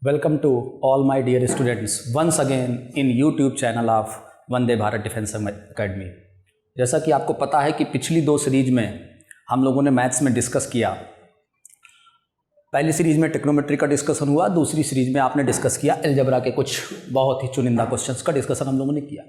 Welcome to all my dear students once again in YouTube channel of Vande Bharat defence academy. जैसा कि आपको पता है कि पिछली दो सीरीज में हम लोगों ने मैथ्स में डिस्कस किया। पहली सीरीज में ट्रिग्नोमेट्री का डिस्कशन हुआ, दूसरी सीरीज में आपने डिस्कस किया अलजेब्रा के कुछ बहुत ही चुनिंदा क्वेश्चंस का डिस्कशन हम लोगों ने किया।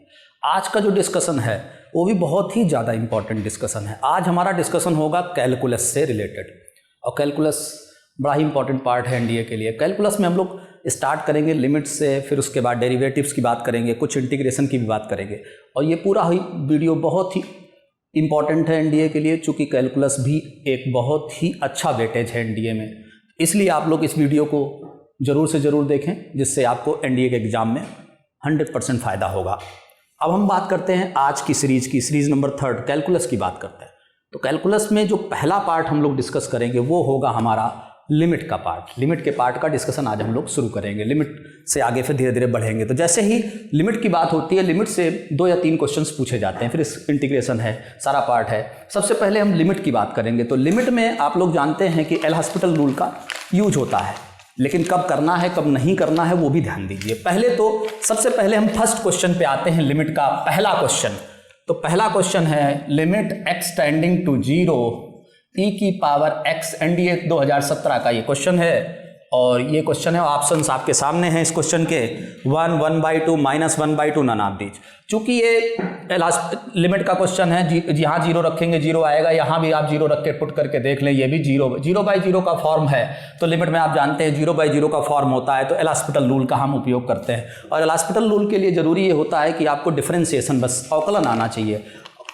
आज का जो डिस्कशन है वो भी बहुत ही ज़्यादा इंपॉर्टेंट डिस्कशन है। आज हमारा डिस्कशन होगा कैलकुलस से रिलेटेड, और कैलकुलस बड़ा ही इंपॉर्टेंट पार्ट है एनडीए के लिए। कैलकुलस में हम लोग स्टार्ट करेंगे लिमिट्स से, फिर उसके बाद डेरिवेटिव्स की बात करेंगे, कुछ इंटीग्रेशन की भी बात करेंगे, और ये पूरा ही वीडियो बहुत ही इंपॉर्टेंट है एनडीए के लिए, चूँकि कैलकुलस भी एक बहुत ही अच्छा वेटेज है एनडीए में। इसलिए आप लोग इस वीडियो को ज़रूर से ज़रूर देखें, जिससे आपको एनडीए के एग्ज़ाम में 100% फ़ायदा होगा। अब हम बात करते हैं आज की सीरीज़ नंबर 3 कैलकुलस की बात करते हैं। तो कैलकुलस में जो पहला पार्ट हम लोग डिस्कस करेंगे वो होगा हमारा लिमिट का पार्ट। लिमिट के पार्ट का डिस्कशन आज हम लोग शुरू करेंगे। लिमिट से आगे फिर धीरे धीरे बढ़ेंगे। तो जैसे ही लिमिट की बात होती है, लिमिट से 2 या 3 क्वेश्चंस पूछे जाते हैं, फिर इस इंटीग्रेशन है, सारा पार्ट है। सबसे पहले हम लिमिट की बात करेंगे। तो लिमिट में आप लोग जानते हैं कि एल हॉस्पिटल रूल का यूज होता है, लेकिन कब करना है कब नहीं करना है वो भी ध्यान दीजिए। सबसे पहले हम फर्स्ट क्वेश्चन पे आते हैं, लिमिट का पहला क्वेश्चन। तो पहला क्वेश्चन है limit x tending to 0 e की पावर x एनडीए 2017 का ये क्वेश्चन है, और ये क्वेश्चन है, ऑप्शंस आपके सामने हैं इस क्वेश्चन के 1, 1/2, -1/2, नन ऑफ दीज। चूंकि ये लिमिट का क्वेश्चन है, जहाँ 0 रखेंगे 0 आएगा, यहाँ भी आप 0 रख के पुट करके देख लें, ये भी 0/0 का फॉर्म है। तो लिमिट में आप जानते हैं 0/0 का फॉर्म होता है, तो एल हॉस्पिटल रूल का हम उपयोग करते हैं। और एल हॉस्पिटल रूल के लिए जरूरी ये होता है कि आपको डिफरेंशिएशन, बस अवकलन आना चाहिए।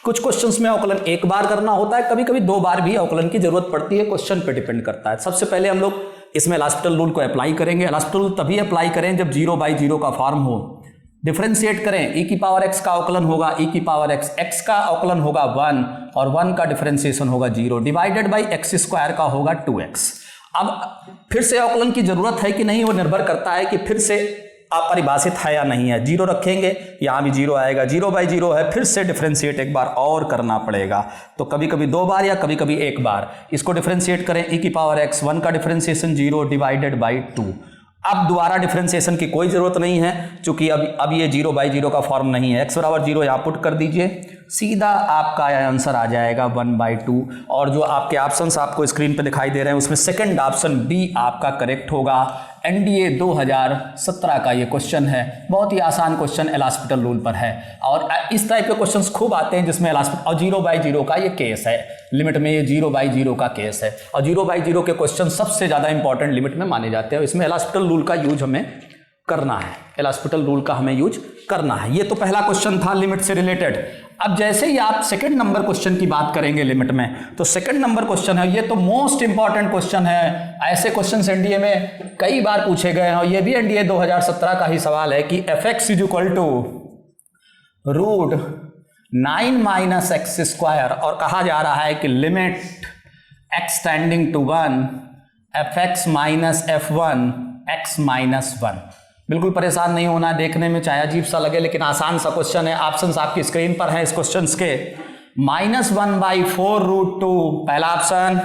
कुछ क्वेश्चंस में अवकलन एक बार करना होता है, कभी कभी 2 बार भी अवकलन की जरूरत पड़ती है, क्वेश्चन पे डिपेंड करता है। सबसे पहले हम लोग इसमें एल हॉस्पिटल रूल को अप्लाई करेंगे। एल हॉस्पिटल रूल तभी अप्लाई करें जब 0/0 का फॉर्म हो। डिफरेंशिएट करें, e की पावर x का अवकलन होगा e की पावर x का अवकलन होगा 1, और 1 का डिफरेंशिएशन होगा 0, डिवाइडेड बाई x² का होगा 2x। अब फिर से अवकलन की जरूरत है कि नहीं, वो निर्भर करता है कि फिर से अपरिभाषित है या नहीं है। 0 रखेंगे, यहाँ भी 0 आएगा, 0/0 है, फिर से डिफरेंशिएट एक बार और करना पड़ेगा। तो कभी कभी 2 बार या कभी कभी 1 बार इसको डिफरेंशिएट करें, e की पावर x, 1 का डिफरेंशिएशन 0 डिवाइडेड बाई 2। अब दोबारा डिफरेंशिएशन की कोई जरूरत नहीं है, क्योंकि अब ये 0/0 का फॉर्म नहीं है। x बराबर 0 यहाँ पुट कर दीजिए, सीधा आपका आंसर आ जाएगा 1/2। और जो आपके ऑप्शंस आपको स्क्रीन पे दिखाई दे रहे हैं, उसमें सेकंड ऑप्शन बी आपका करेक्ट होगा। एनडीए 2017 का ये क्वेश्चन है, बहुत ही आसान क्वेश्चन एल हॉस्पिटल रूल पर है। और इस टाइप के क्वेश्चंस खूब आते हैं जिसमें एल हॉस्पिटल, और 0/0 का ये केस है। लिमिट में ये 0/0 का केस है, और 0/0 के क्वेश्चन सबसे ज़्यादा इंपॉर्टेंट लिमिट में माने जाते हैं। इसमें एल हॉस्पिटल रूल का यूज हमें करना है, एल हॉस्पिटल रूल का हमें यूज करना है। ये तो पहला क्वेश्चन था लिमिट से रिलेटेड। अब जैसे ही आप सेकंड नंबर क्वेश्चन की बात करेंगे लिमिट में, तो सेकंड नंबर क्वेश्चन है, ये तो मोस्ट इंपॉर्टेंट क्वेश्चन है। ऐसे क्वेश्चन एनडीए में कई बार पूछे गए हैं, और ये भी एनडीए 2017 का ही सवाल है कि fx = √9 - x², और कहा जा रहा है कि limit x tending to 1 fx - f1 x - 1। बिल्कुल परेशान नहीं होना, देखने में चाहे अजीब सा लगे लेकिन आसान सा क्वेश्चन है। ऑप्शंस आपकी स्क्रीन पर हैं इस क्वेश्चंस के। -1/4 √2 पहला option,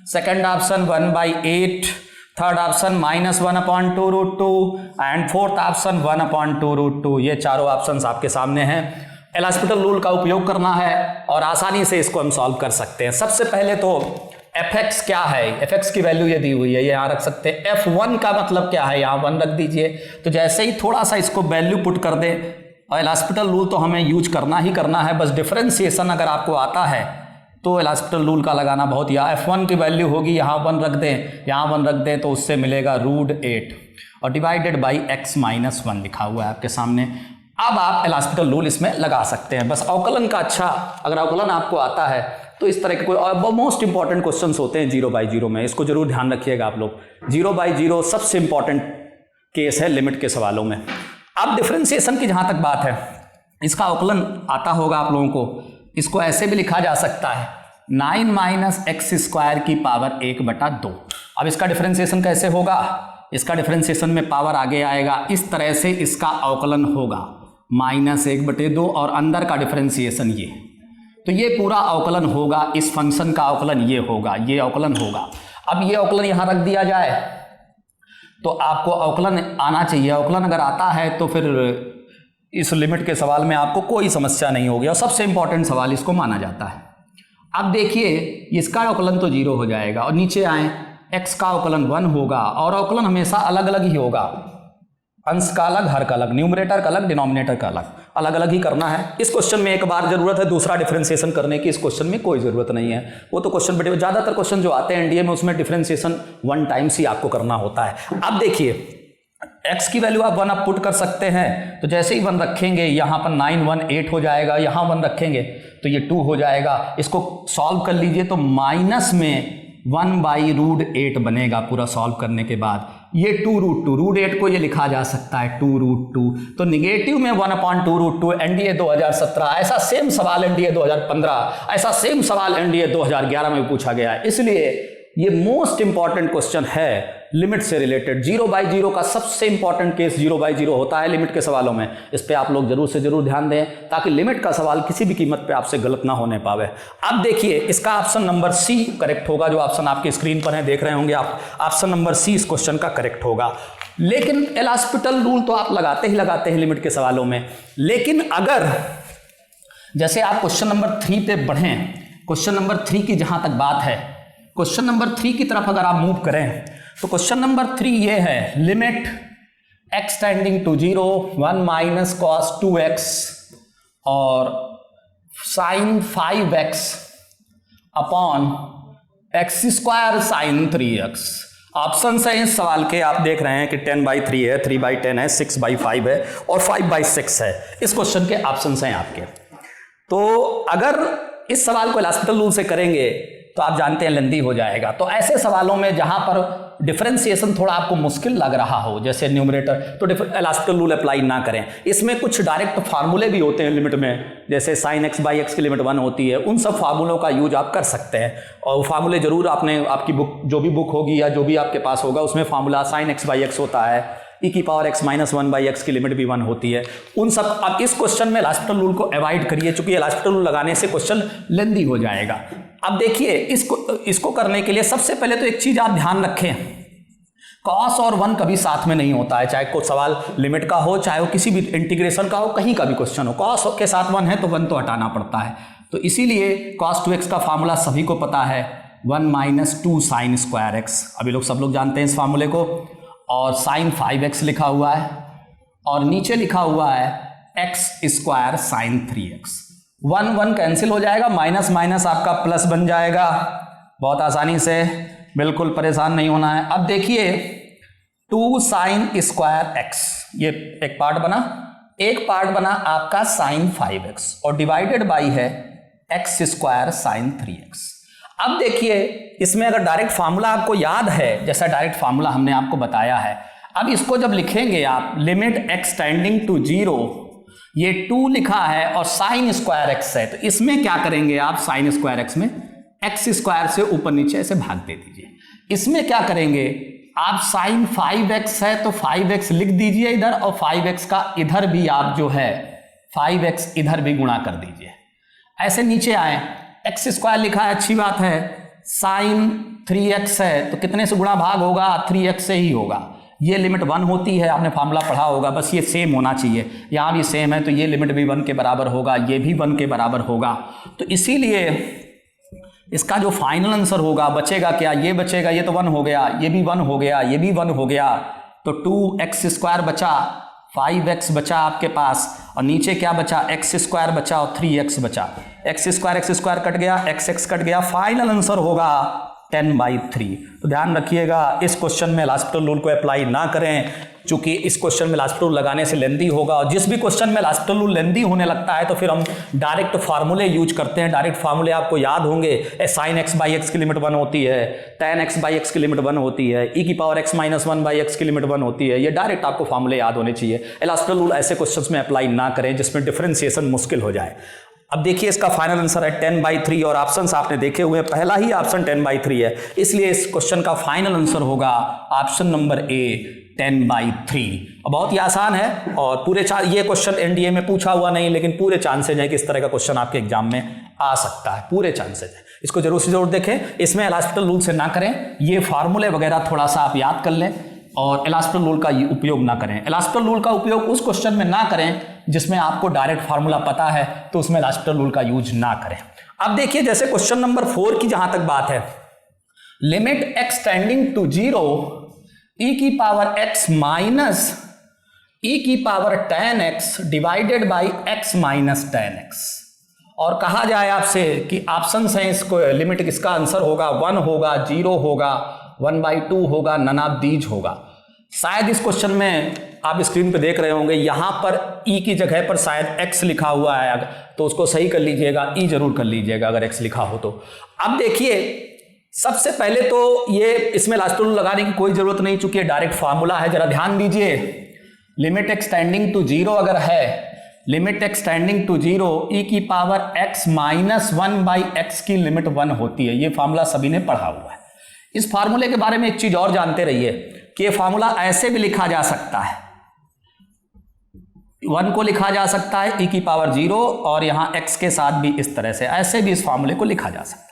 second option 1/8, third option -1/2 √2, and fourth option 1/2 √2। ये चारों ऑप्शंस आपके सामने हैं। एल हॉस्पिटल रूल का उपयोग करना है और आसानी से इसको हम सॉल्व कर सकते हैं। सबसे पहले तो fx क्या है, fx की वैल्यू ये दी हुई है, ये यहाँ रख सकते हैं। f1 का मतलब क्या है, यहाँ 1 रख दीजिए। तो जैसे ही थोड़ा सा इसको वैल्यू पुट कर दें, और एल हॉस्पिटल रूल तो हमें यूज करना ही करना है, बस डिफरेंशिएशन अगर आपको आता है तो एल हॉस्पिटल रूल का लगाना बहुत, या f1 की वैल्यू होगी, यहाँ 1 रख दें, यहाँ 1 रख दें, तो उससे मिलेगा √8, और डिवाइडेड बाई x - 1 लिखा हुआ है आपके सामने। अब आप एल हॉस्पिटल रूल इसमें लगा सकते हैं। बस अवकलन का अच्छा, अगर अवकलन आपको आता है तो इस तरह के कोई मोस्ट इंपॉर्टेंट क्वेश्चंस होते हैं 0/0 में, इसको जरूर ध्यान रखिएगा आप लोग। 0/0 सबसे इंपॉर्टेंट केस है लिमिट के सवालों में। अब डिफरेंशिएशन की जहां तक बात है, इसका अवकलन आता होगा आप लोगों को। इसको ऐसे भी लिखा जा सकता है 9 - x² की पावर 1/2। अब इसका डिफरेंशिएशन कैसे होगा, इसका डिफरेंशिएशन में पावर आगे आएगा, इस तरह से इसका अवकलन होगा -1/2, और अंदर का डिफरेंशिएशन ये, तो ये पूरा अवकलन होगा। इस फंक्शन का अवकलन ये होगा, ये अवकलन होगा। अब ये अवकलन यहां रख दिया जाए, तो आपको अवकलन आना चाहिए। अवकलन अगर आता है तो फिर इस लिमिट के सवाल में आपको कोई समस्या नहीं होगी और सबसे इंपॉर्टेंट सवाल इसको माना जाता है। अब देखिए इसका अवकलन तो 0 हो जाएगा और नीचे आए x का अवकलन 1 होगा और अवकलन हमेशा अलग अलग ही होगा, अंश का अलग, हर का अलग, न्यूमरेटर का अलग, डिनोमिनेटर का अलग, अलग अलग ही करना है। इस क्वेश्चन में एक बार जरूरत है, दूसरा डिफरेंशिएशन करने की इस क्वेश्चन में कोई जरूरत नहीं है। वो तो क्वेश्चन बड़े, ज़्यादातर क्वेश्चन जो आते हैं एनडीए में उसमें डिफरेंशिएशन 1 टाइम्स ही आपको करना होता है। अब देखिए x की वैल्यू आप 1 पुट कर सकते हैं, तो जैसे ही 1 रखेंगे यहाँ पर 9 1 8 हो जाएगा, यहाँ 1 रखेंगे तो ये 2 हो जाएगा। इसको सॉल्व कर लीजिए तो माइनस में 1/√8 बनेगा पूरा सॉल्व करने के बाद। ये 2√2, √8 को ये लिखा जा सकता है 2√2, तो निगेटिव में 1/2√2 एनडीए 2017। ऐसा सेम सवाल एनडीए 2015, ऐसा सेम सवाल एनडीए 2011 में पूछा गया है। इसलिए ये मोस्ट इंपॉर्टेंट क्वेश्चन है लिमिट से रिलेटेड। 0/0 का सबसे इंपॉर्टेंट केस 0/0 होता है लिमिट के सवालों में। इस पे आप लोग जरूर से जरूर ध्यान दें ताकि लिमिट का सवाल किसी भी कीमत पे आपसे गलत ना होने पावे। अब देखिए इसका ऑप्शन नंबर सी करेक्ट होगा, जो ऑप्शन आपके स्क्रीन पर है देख रहे होंगे आप। ऑप्शन नंबर सी इस क्वेश्चन का करेक्ट होगा। लेकिन एल हॉस्पिटल रूल तो आप लगाते ही लिमिट के सवालों में। लेकिन अगर जैसे आप क्वेश्चन नंबर 3 पे बढ़ें, क्वेश्चन नंबर 3 की जहां तक बात है, क्वेश्चन नंबर 3 की तरफ अगर आप मूव करें तो क्वेश्चन नंबर 3 ये है, limit x tending to 0 1 minus cos 2x और sign 5x upon x² sign 3x। Option है इस सवाल के, आप देख रहे हैं कि 10/3 है, 3/10 है, 6/5 है और 5/6 है। इस क्वेश्चन के ऑप्शन हैं आपके। तो अगर इस सवाल को एल हॉस्पिटल रूल से करेंगे तो आप जानते हैं लेंदी हो जाएगा। तो ऐसे सवालों में जहां पर डिफरेंशिएशन थोड़ा आपको मुश्किल लग रहा हो, जैसे न्यूमरेटर, तो एल हॉस्पिटल रूल अप्लाई ना करें। इसमें कुछ डायरेक्ट फार्मूले भी होते हैं लिमिट में, जैसे sin x/x की लिमिट 1 होती है। उन सब फार्मूलों का यूज आप कर सकते हैं और वो फार्मूले जरूर आपने, आपकी बुक जो भी बुक होगी या जो भी आपके पास होगा उसमें फार्मूला sin x/x होता है, e⁻x-1/x की लिमिट भी 1 होती है। उन सब अब इस क्वेश्चन में एल हॉस्पिटल रूल को अवॉइड करिए, चूंकि एल हॉस्पिटल रूल लगाने से क्वेश्चन लेंदी हो जाएगा। अब देखिए इसको करने के लिए सबसे पहले तो एक चीज आप ध्यान रखें, कॉस और 1 कभी साथ में नहीं होता है, चाहे कोई सवाल लिमिट का हो, चाहे वो किसी भी इंटीग्रेशन का हो, कहीं का भी क्वेश्चन हो, कॉस के साथ 1 है तो 1 तो हटाना पड़ता है। तो इसीलिए cos 2x का फार्मूला सभी को पता है, 1 - 2 sin² x। अभी लोग सब लोग जानते हैं इस फार्मूले को। और sin 5x लिखा हुआ है और नीचे लिखा हुआ है x² sin 3x। 1 1 कैंसिल हो जाएगा, माइनस माइनस आपका प्लस बन जाएगा बहुत आसानी से, बिल्कुल परेशान नहीं होना है। अब देखिए 2 sin² x, ये एक पार्ट बना, एक पार्ट बना आपका sin 5x और डिवाइडेड बाई है x² sin 3x। अब देखिए इसमें अगर डायरेक्ट फार्मूला आपको याद है, जैसा डायरेक्ट फार्मूला हमने आपको बताया है, अब इसको जब लिखेंगे आप, लिमिट x टेंडिंग टू 0, ये 2 लिखा है और sin² x है, तो इसमें क्या करेंगे आप, sin² x में x² से ऊपर नीचे ऐसे भाग दे दीजिए। इसमें क्या करेंगे आप, sin 5x है तो 5x लिख दीजिए इधर, और 5x का इधर भी आप जो है 5x इधर भी गुणा कर दीजिए। ऐसे नीचे आए, x² लिखा है, अच्छी बात है, sin 3x है तो कितने से गुणा भाग होगा, 3x से ही होगा। ये लिमिट 1 होती है, आपने फार्मूला पढ़ा होगा, बस ये सेम होना चाहिए, यहाँ भी सेम है तो ये लिमिट भी 1 के बराबर होगा, ये भी 1 के बराबर होगा। तो इसीलिए इसका जो फाइनल आंसर होगा, बचेगा क्या, ये बचेगा, ये तो 1 हो गया, ये भी 1 हो गया, ये भी 1 हो गया, तो 2x² बचा, 5x बचा आपके पास और नीचे क्या बचा, x² बचा और 3x बचा। x² कट गया, x कट गया, फाइनल आंसर होगा 10/3। तो ध्यान रखिएगा इस क्वेश्चन में एल हॉस्पिटल रूल को अप्लाई ना करें, चूंकि इस क्वेश्चन में एल हॉस्पिटल रूल लगाने से लेंदी होगा, और जिस भी क्वेश्चन में एल हॉस्पिटल रूल लेंदी होने लगता है तो फिर हम डायरेक्ट फार्मूले यूज करते हैं। डायरेक्ट फार्मूले आपको याद होंगे, sin x/x की लिमिट 1 होती है, tan x/x की लिमिट 1 होती है, e⁻x-1/x की लिमिट 1 होती है। ये डायरेक्ट आपको फार्मूले याद होने चाहिए। एल हॉस्पिटल रूल ऐसे क्वेश्चन में अप्लाई ना करें जिसमें डिफरेंशिएशन मुश्किल हो जाए। अब देखिए इसका फाइनल आंसर है 10/3 और ऑप्शंस आपने देखे हुए हैं, पहला ही ऑप्शन 10/3 है, इसलिए इस क्वेश्चन का फाइनल आंसर होगा ऑप्शन नंबर ए 10/3। बहुत ही आसान है और पूरे ये क्वेश्चन एनडीए में पूछा हुआ नहीं, लेकिन पूरे चांसेज है कि इस तरह का क्वेश्चन आपके एग्जाम में आ सकता है, पूरे चांसेज है। इसको जरूर से जरूर देखें, इसमें एल हॉस्पिटल रूल से ना करें, ये फार्मूले वगैरह थोड़ा सा आप याद कर लें, और एलास्टल रूल का उपयोग ना करें। एलास्टल रूल का उपयोग उस क्वेश्चन में ना करें जिसमें आपको डायरेक्ट फार्मूला पता है, तो उसमें एलास्टल रूल का यूज ना करें। अब देखिए जैसे क्वेश्चन नंबर 4 की जहां तक बात है, limit x tending to 0 e की पावर x माइनस e की power tan x divided by x minus tan x, और कहा जाए आपसे कि ऑप्शंस हैं, इसको लिमिट किसका आंसर होगा, 1 होगा, 0 होगा, 1/2 होगा, नन ऑफ दीज होगा। शायद इस क्वेश्चन में आप स्क्रीन पे देख रहे होंगे, यहां पर e की जगह पर शायद x लिखा हुआ है, तो उसको सही कर लीजिएगा, e जरूर कर लीजिएगा अगर x लिखा हो तो। अब देखिए सबसे पहले तो ये इसमें एलास्टल रूल लगाने की कोई जरूरत नहीं, चूंकि डायरेक्ट फार्मूला है। जरा ध्यान दीजिए, लिमिट एक्स टेंडिंग टू 0 अगर है, limit x tending to 0 e की पावर x माइनस 1/x की लिमिट 1 होती है। ये फार्मूला सभी ने पढ़ा हुआ है। इस फार्मूले के बारे में एक चीज और जानते रहिए कि ये फार्मूला ऐसे भी लिखा जा सकता है, 1 को लिखा जा सकता है e की पावर 0 और यहां x के साथ भी इस तरह से, ऐसे भी इस फार्मूले को लिखा जा सकता है।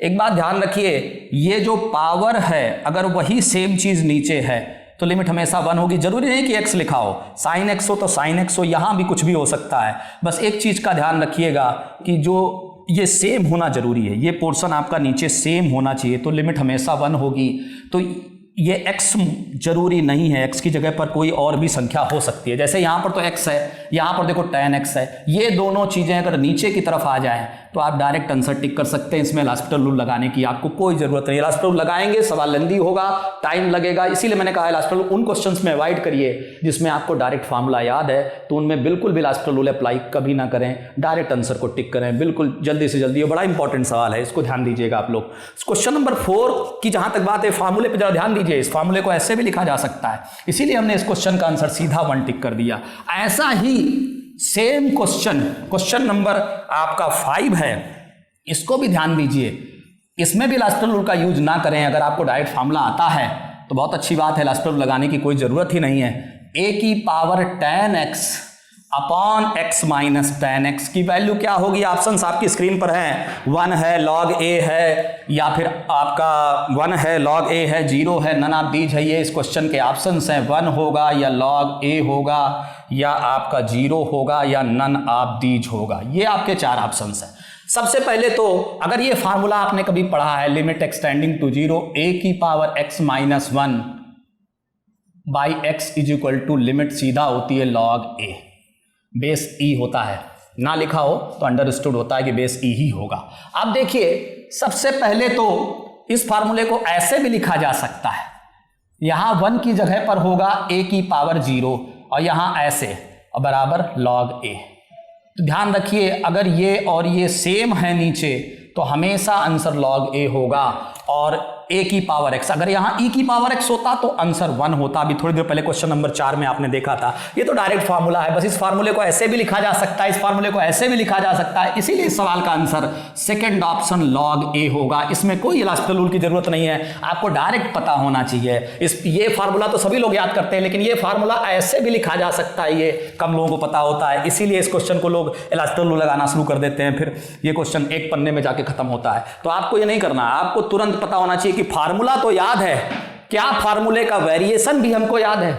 एक बात ध्यान रखिए, ये जो पावर है अगर वही सेम चीज नीचे है तो लिमिट हमेशा 1 होगी। जरूरी नहीं कि x लिखा हो, साइन x हो तो साइन x हो, यहां भी कुछ भी हो सकता है। बस एक चीज का ध्यान रखिएगा कि जो ये सेम होना जरूरी है, ये पोर्शन आपका नीचे सेम होना चाहिए, तो लिमिट हमेशा 1 होगी। तो ये x जरूरी नहीं है, x की जगह पर कोई और भी संख्या हो सकती है। जैसे यहाँ पर तो x है, यहाँ पर देखो tan x है, ये दोनों चीजें अगर नीचे की तरफ आ जाएं तो आप डायरेक्ट आंसर टिक कर सकते हैं। इसमें एलास्टल रूल लगाने की आपको कोई जरूरत नहीं। एलास्टल रूल लगाएंगे सवाल लेंदी होगा, टाइम लगेगा, इसीलिए मैंने कहा एलास्टल रूल उन क्वेश्चंस में अवॉइड करिए जिसमें आपको डायरेक्ट फार्मूला याद है, तो उनमें बिल्कुल भी एलास्टल रूल अप्लाई कभी ना करें, डायरेक्ट आंसर को टिक करें बिल्कुल जल्दी से जल्दी। ये बड़ा इंपॉर्टेंट सवाल है, इसको ध्यान दीजिएगा आप लोग। क्वेश्चन नंबर 4 की जहां तक बात है, फार्मूले पर जरा ध्यान दीजिए। इस फार्मूले को ऐसे भी लिखा जा सकता है, इसीलिए हमने इस क्वेश्चन का आंसर सीधा 1 टिक कर दिया। ऐसा ही सेम क्वेश्चन नंबर आपका 5 है, इसको भी ध्यान दीजिए। इसमें भी एलास्टल रूल का यूज ना करें। अगर आपको डायरेक्ट फार्मूला आता है तो बहुत अच्छी बात है, एलास्टल रूल लगाने की कोई जरूरत ही नहीं है। a की power tan x upon x minus tan x की वैल्यू क्या होगी, ऑप्शंस आपकी स्क्रीन पर हैं, 1 है, log a है, या फिर आपका 1 है, log a है, 0 है, नन ऑफ दीज है। ये इस क्वेश्चन के ऑप्शंस हैं, 1 होगा या log a होगा या आपका 0 होगा या नन ऑफ दीज होगा। ये आपके 4 ऑप्शंस हैं। सबसे पहले तो अगर ये फार्मूला आपने कभी पढ़ा है, limit x tending to 0 a की power x minus 1 by x is equal to limit सीधा होती है log a, बेस e होता है, ना लिखा हो तो अंडरस्टूड होता है कि बेस e ही होगा। अब देखिए सबसे पहले तो इस फार्मूले को ऐसे भी लिखा जा सकता है, यहां 1 की जगह पर होगा a की पावर 0 और यहां ऐसे और बराबर log a। तो ध्यान रखिए अगर ये और ये सेम है नीचे तो हमेशा आंसर log a होगा, और a की पावर x, अगर यहाँ e की पावर x होता तो आंसर 1 होता। अभी थोड़ी देर पहले क्वेश्चन नंबर 4 में आपने देखा था। ये तो डायरेक्ट फार्मूला है, बस इस फार्मूले को ऐसे भी लिखा जा सकता है, इस फार्मूले को ऐसे भी लिखा जा सकता है, इसीलिए इस सवाल का answer second option log a होगा। इसमें कोई एलास्टल रूल की जरूरत नहीं है, आपको डायरेक्ट पता होना चाहिए। ये फार्मूला तो सभी लोग याद करते हैं, लेकिन ये फार्मूला ऐसे भी लिखा जा सकता है, ये कम लोगों को पता होता है, इसीलिए इस क्वेश्चन को लोग एलास्टल रूल लगाना शुरू कर देते हैं, फिर ये क्वेश्चन एक पन्ने में जाके खत्म होता है। तो आपको ये नहीं करना, आपको तुरंत पता होना चाहिए कि फार्मूला तो याद है, क्या फार्मूले का वेरिएशन भी हमको याद है।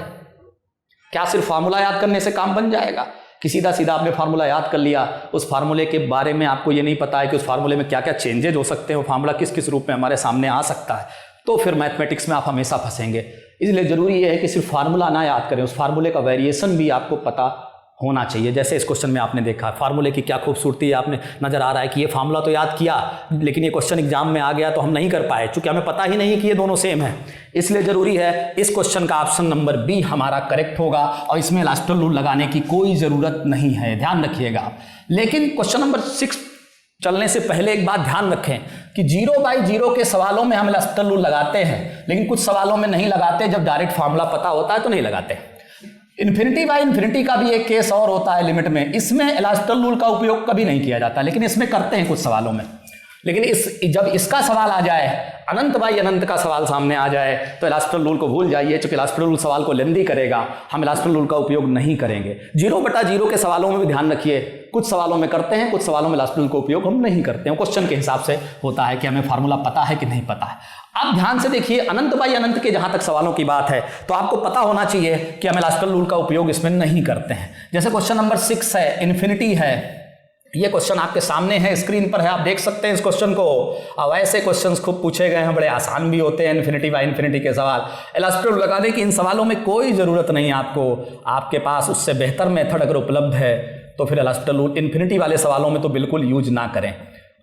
क्या सिर्फ फार्मूला याद करने से काम बन जाएगा कि सीधा सीधा आपने फार्मूला याद कर लिया, उस फार्मूले के बारे में आपको ये नहीं पता है कि उस फार्मूले में क्या क्या चेंजेज हो सकते हैं, वो फार्मूला किस किस रूप में हमारे सामने आ सकता है, तो फिर मैथमेटिक्स में आप हमेशा फंसेंगे। इसलिए जरूरी है कि सिर्फ फार्मूला ना याद करें, उस फार्मूले का वेरिएशन भी आपको पता होना चाहिए। जैसे इस क्वेश्चन में आपने देखा फार्मूले की क्या खूबसूरती है, आपने नजर आ रहा है कि ये फार्मूला तो याद किया लेकिन ये क्वेश्चन एग्जाम में आ गया तो हम नहीं कर पाए, क्योंकि हमें पता ही नहीं कि ये दोनों सेम है। इसलिए जरूरी है इस क्वेश्चन का ऑप्शन नंबर बी हमारा करेक्ट होगा, और इसमें एलास्टल रूल लगाने की कोई जरूरत नहीं है, ध्यान रखिएगा। लेकिन क्वेश्चन नंबर 6 चलने से पहले एक बात ध्यान रखें कि 0/0 के सवालों में हम एलास्टल रूल लगाते हैं, लेकिन कुछ सवालों में नहीं लगाते। जब डायरेक्ट फार्मूला पता होता है तो नहीं लगाते। इन्फिनिटी बाई इन्फिनिटी का भी एक केस और होता है लिमिट में, इसमें एलास्टल रूल का उपयोग कभी नहीं किया जाता, लेकिन इसमें करते हैं कुछ सवालों में। लेकिन जब इसका सवाल आ जाए, अनंत बाई अनंत का सवाल सामने आ जाए, तो एलास्पिटल रूल को भूल जाइए, क्योंकि एलास्पिटल रूल सवाल को लेंदी करेगा, हम एलास्पिटल रूल का उपयोग नहीं करेंगे। 0/0 के सवालों में भी ध्यान रखिए, कुछ सवालों में करते हैं, कुछ सवालों में एलास्पिटल रूल का उपयोग हम नहीं करते हैं। क्वेश्चन के हिसाब से होता है कि हमें फार्मूला पता है कि नहीं पता है। आप ध्यान से देखिए, अनंत बाई अनंत के जहां तक सवालों की बात है तो आपको पता होना चाहिए कि हम एलास्पिटल रूल का उपयोग इसमें नहीं करते हैं। जैसे क्वेश्चन नंबर 6 है, इन्फिनिटी है, ये क्वेश्चन आपके सामने है, स्क्रीन पर है, आप देख सकते हैं इस क्वेश्चन को। अब ऐसे क्वेश्चंस खूब पूछे गए हैं, बड़े आसान भी होते हैं इन्फिनिटी बाय इन्फिनिटी के सवाल। एलास्पिटल रूल लगाने की इन सवालों में कोई ज़रूरत नहीं है आपको, आपके पास उससे बेहतर मेथड अगर उपलब्ध है तो फिर एलास्पिटल रूल इन्फिनिटी वाले सवालों में तो बिल्कुल यूज ना करें।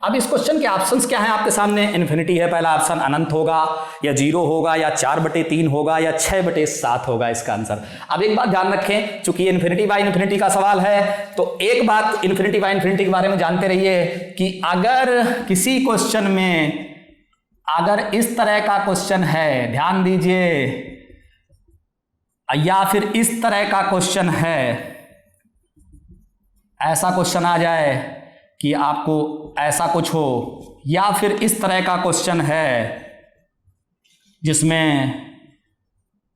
अब इस क्वेश्चन के ऑप्शंस क्या हैं आपके सामने? इन्फिनिटी है, पहला ऑप्शन अनंत होगा या 0 होगा या 4/3 होगा या 6/7 होगा इसका आंसर। अब एक बात ध्यान रखें, चूंकि इन्फिनिटी बाय इन्फिनिटी का सवाल है तो एक बात इन्फिनिटी बाय इन्फिनिटी के बारे में जानते रहिए कि अगर किसी क्वेश्चन में अगर इस तरह का क्वेश्चन है, ध्यान दीजिए, या फिर इस तरह का क्वेश्चन है, ऐसा क्वेश्चन आ जाए कि आपको ऐसा कुछ हो, या फिर इस तरह का क्वेश्चन है जिसमें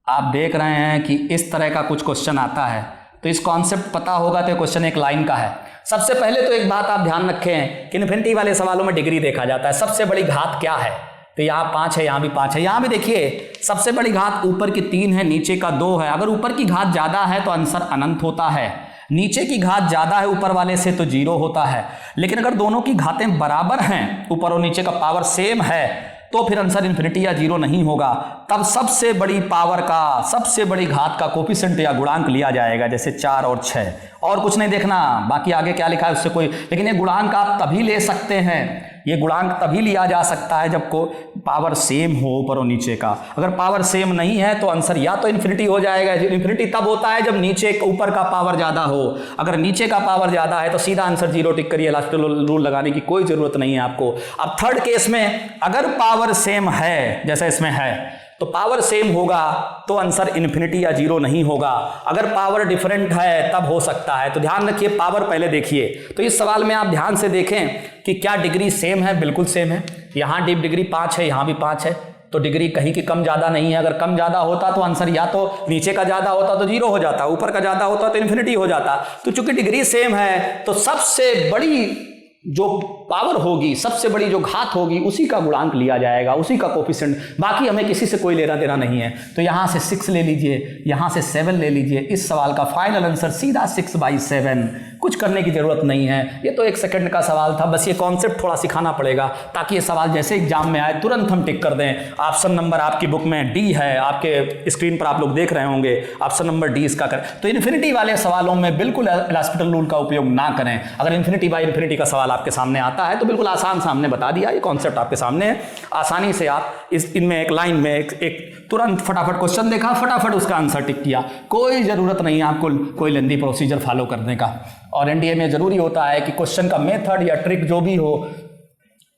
आप देख रहे हैं कि इस तरह का कुछ क्वेश्चन आता है, तो इस कॉन्सेप्ट पता होगा तो क्वेश्चन एक लाइन का है। सबसे पहले तो एक बात आप ध्यान रखें कि इन्फिनिटी वाले सवालों में डिग्री देखा जाता है। सबसे बड़ी घात क्या है? तो यहाँ 5 है, यहाँ भी 5 है। यहाँ भी देखिए सबसे बड़ी घात ऊपर की 3 है, नीचे का 2 है। अगर ऊपर की घात ज़्यादा है तो आंसर अनंत होता है, नीचे की घात ज़्यादा है ऊपर वाले से तो 0 होता है। लेकिन अगर दोनों की घातें बराबर हैं, ऊपर और नीचे का पावर सेम है, तो फिर आंसर इन्फिनिटी या 0 नहीं होगा। तब सबसे बड़ी पावर का, सबसे बड़ी घात का कोफिशिएंट या गुणांक लिया जाएगा, जैसे 4 और 6, और कुछ नहीं देखना, बाकी आगे क्या लिखा है उससे कोई। लेकिन ये गुणांक आप तभी ले सकते हैं, ये गुणांक तभी लिया जा सकता है जब को पावर सेम हो ऊपर और नीचे का। अगर पावर सेम नहीं है तो आंसर या तो इन्फिनिटी हो जाएगा। इन्फिनिटी तब होता है जब नीचे ऊपर का पावर ज़्यादा हो। अगर नीचे का पावर ज़्यादा है तो सीधा आंसर 0 टिक करिए, एलास्पिटल रूल लगाने की कोई ज़रूरत नहीं है आपको। अब थर्ड केस में अगर पावर सेम है, जैसा इसमें है, तो पावर सेम होगा तो आंसर इन्फिनिटी या 0 नहीं होगा। अगर पावर डिफरेंट है तब हो सकता है। तो ध्यान रखिए, पावर पहले देखिए। तो इस सवाल में आप ध्यान से देखें कि क्या डिग्री सेम है? बिल्कुल सेम है। यहाँ डिग्री 5 है, यहाँ भी 5 है, तो डिग्री कहीं की कम ज़्यादा नहीं है। अगर कम ज़्यादा होता तो आंसर या तो नीचे का ज़्यादा होता तो 0 हो जाता, ऊपर का ज़्यादा होता तो इन्फिनिटी हो जाता। तो चूंकि डिग्री सेम है तो सबसे बड़ी जो पावर होगी, सबसे बड़ी जो घात होगी, उसी का गुणांक लिया जाएगा, उसी का कोफिशिएंट। बाकी हमें किसी से कोई लेना देना नहीं है। तो यहाँ से 6 ले लीजिए, यहाँ से 7 ले लीजिए। इस सवाल का फाइनल आंसर सीधा 6/7। कुछ करने की जरूरत नहीं है, ये तो 1 सेकंड का सवाल था। बस ये कॉन्सेप्ट थोड़ा सिखाना पड़ेगा ताकि ये सवाल जैसे एग्जाम में आए तुरंत हम टिक कर दें। ऑप्शन नंबर आपकी बुक में डी है, आपके स्क्रीन पर आप लोग देख रहे होंगे, ऑप्शन नंबर डी इसका करें। तो इन्फिनिटी वाले सवालों में बिल्कुल एलास्पिटल रूल का उपयोग ना करें। अगर इन्फिनिटी बाय इन्फिनिटी का सवाल आपके सामने आता है तो बिल्कुल आसान सामने बता दिया, ये कॉन्सेप्ट आपके सामने है, आसानी से आप इनमें एक लाइन में एक तुरंत फटाफट क्वेश्चन देखा, फटाफट उसका आंसर टिक किया। कोई ज़रूरत नहीं है आपको कोई लेंदी प्रोसीजर फॉलो करने का। और एनडीए में ज़रूरी होता है कि क्वेश्चन का मेथड या ट्रिक जो भी हो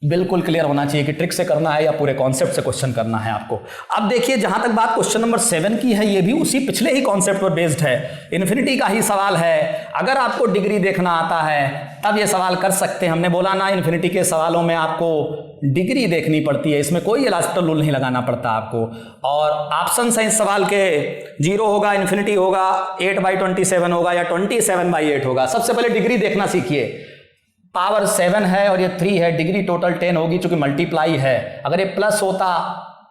बिल्कुल क्लियर होना चाहिए कि ट्रिक से करना है या पूरे कॉन्सेप्ट से क्वेश्चन करना है आपको। अब देखिए, जहां तक बात क्वेश्चन नंबर 7 की है, ये भी उसी पिछले ही कॉन्सेप्ट पर बेस्ड है, इन्फिनिटी का ही सवाल है। अगर आपको डिग्री देखना आता है तब ये सवाल कर सकते हैं। हमने बोला ना, इन्फिनिटी के सवालों में आपको डिग्री देखनी पड़ती है, इसमें कोई एलास्पिटल रूल नहीं लगाना पड़ता आपको। और ऑप्शन है इस सवाल के, 0 होगा, इन्फिनिटी होगा, 8/27 होगा या 27/8 होगा। सबसे पहले डिग्री देखना सीखिए। पावर 7 है और ये 3 है, डिग्री टोटल 10 होगी चूंकि मल्टीप्लाई है। अगर ये प्लस होता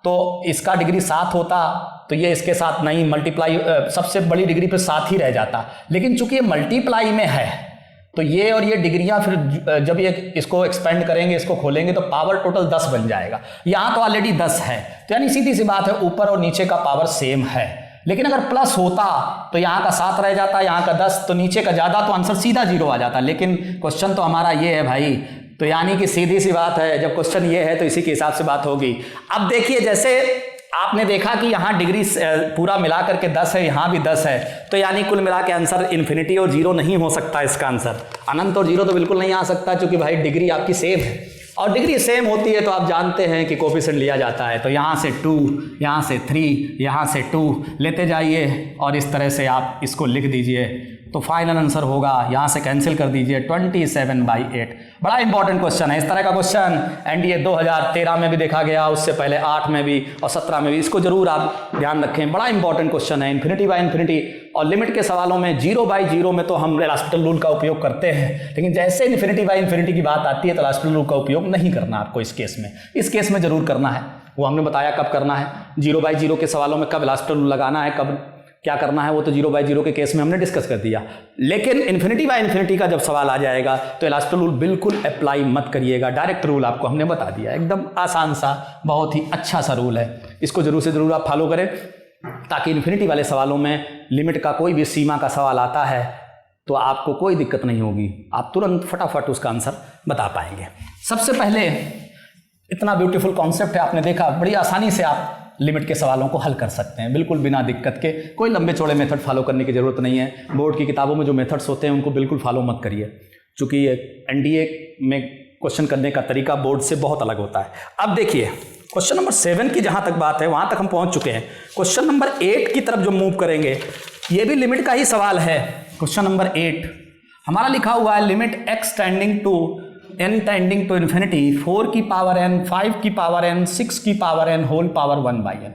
तो इसका डिग्री 7 होता, तो ये इसके साथ नहीं, मल्टीप्लाई सबसे बड़ी डिग्री पे 7 ही रह जाता। लेकिन चूंकि ये मल्टीप्लाई में है तो ये और ये डिग्रियां फिर जब ये इसको एक्सपेंड करेंगे, इसको खोलेंगे तो पावर टोटल 10 बन जाएगा। यहाँ तो ऑलरेडी 10 है, तो यानी सीधी सी बात है, ऊपर और नीचे का पावर सेम है। लेकिन अगर प्लस होता तो यहाँ का 7 रह जाता, यहाँ का 10, तो नीचे का ज़्यादा, तो आंसर सीधा 0 आ जाता। लेकिन क्वेश्चन तो हमारा ये है भाई, तो यानी कि सीधी सी बात है, जब क्वेश्चन ये है तो इसी के हिसाब से बात होगी। अब देखिए, जैसे आपने देखा कि यहाँ डिग्री पूरा मिला करके 10 है, यहाँ भी 10 है, तो यानी कुल मिला के आंसर इन्फिनिटी और 0 नहीं हो सकता। इसका आंसर अनंत और 0 तो बिल्कुल नहीं आ सकता, क्योंकि भाई डिग्री आपकी सेम है। और डिग्री सेम होती है तो आप जानते हैं कि कोफिशिएंट लिया जाता है, तो यहाँ से 2, यहाँ से 3, यहाँ से 2 लेते जाइए और इस तरह से आप इसको लिख दीजिए। तो फाइनल आंसर होगा, यहाँ से कैंसिल कर दीजिए, 27/8। बड़ा इंपॉर्टेंट क्वेश्चन है। इस तरह का क्वेश्चन एनडीए 2013 में भी देखा गया, उससे पहले 8 में भी और 17 में भी। इसको जरूर आप ध्यान रखें, बड़ा इंपॉर्टेंट क्वेश्चन है। इन्फिनिटी बाय इन्फिनिटी और लिमिट के सवालों में 0/0 में तो हम एल हॉस्पिटल रूल का उपयोग करते हैं, लेकिन जैसे इन्फिनिटी बाय इन्फिनिटी की बात आती है तो एल हॉस्पिटल रूल का उपयोग नहीं करना आपको इस केस में। इस केस में जरूर करना है, वो हमने बताया कब करना है। 0/0 के सवालों में कब एल हॉस्पिटल रूल लगाना है, कब क्या करना है, वो तो 0/0 के केस में हमने डिस्कस कर दिया। लेकिन इन्फिनिटी बाय इन्फिनिटी का जब सवाल आ जाएगा तो एल हॉस्पिटल रूल बिल्कुल अप्लाई मत करिएगा। डायरेक्ट रूल आपको हमने बता दिया, एकदम आसान सा, बहुत ही अच्छा सा रूल है। इसको जरूर से जरूर आप फॉलो करें, ताकि इन्फिनिटी वाले सवालों में लिमिट का कोई भी सीमा का सवाल आता है तो आपको कोई दिक्कत नहीं होगी, आप तुरंत फटाफट उसका आंसर बता पाएंगे। सबसे पहले इतना ब्यूटीफुल कॉन्सेप्ट है, आपने देखा, बड़ी आसानी से आप लिमिट के सवालों को हल कर सकते हैं बिल्कुल बिना दिक्कत के। कोई लंबे चौड़े मेथड फॉलो करने की ज़रूरत नहीं है। बोर्ड की किताबों में जो मेथड्स होते हैं उनको बिल्कुल फॉलो मत करिए, क्योंकि ये एनडीए में क्वेश्चन करने का तरीका बोर्ड से बहुत अलग होता है। अब देखिए क्वेश्चन नंबर 7 की जहाँ तक बात है वहाँ तक हम पहुँच चुके हैं। क्वेश्चन नंबर 8 की तरफ जो मूव करेंगे, ये भी लिमिट का ही सवाल है। क्वेश्चन नंबर 8 हमारा लिखा हुआ है, limit x tending to n tending to infinity 4 की पावर n, 5 की पावर n, 6 की power n whole power 1/n।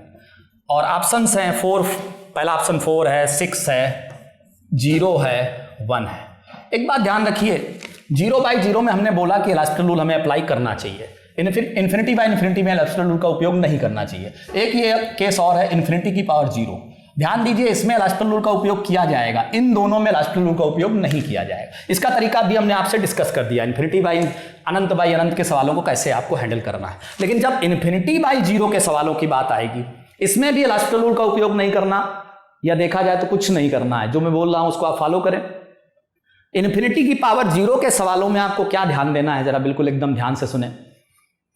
और ऑप्शंस हैं 4, पहला ऑप्शन 4 है, 6 है, 0 है, 1 है। एक बात ध्यान रखिए, 0/0 में हमने बोला कि एल हॉस्पिटल रूल हमें अप्लाई करना चाहिए, इन्फिनिटी बाय इन्फिनिटी में एल हॉस्पिटल रूल का उपयोग नहीं करना चाहिए। एक ये केस और है, इन्फिनिटी की पावर 0। ध्यान दीजिए, इसमें एल हॉस्पिटल रूल का उपयोग किया जाएगा, इन दोनों में एल हॉस्पिटल रूल का उपयोग नहीं किया जाएगा। इसका तरीका भी हमने आपसे डिस्कस कर दिया, इन्फिनिटी बाय अनंत बाय अनंत के सवालों को कैसे आपको हैंडल करना है। लेकिन जब इन्फिनिटी बाय 0 के सवालों की बात आएगी, इसमें भी एल हॉस्पिटल रूल का उपयोग नहीं करना, या देखा जाए तो कुछ नहीं करना है। जो मैं बोल रहा हूं उसको आप फॉलो करें। इन्फिनिटी की पावर 0 के सवालों में आपको क्या ध्यान देना है, जरा बिल्कुल एकदम ध्यान से सुने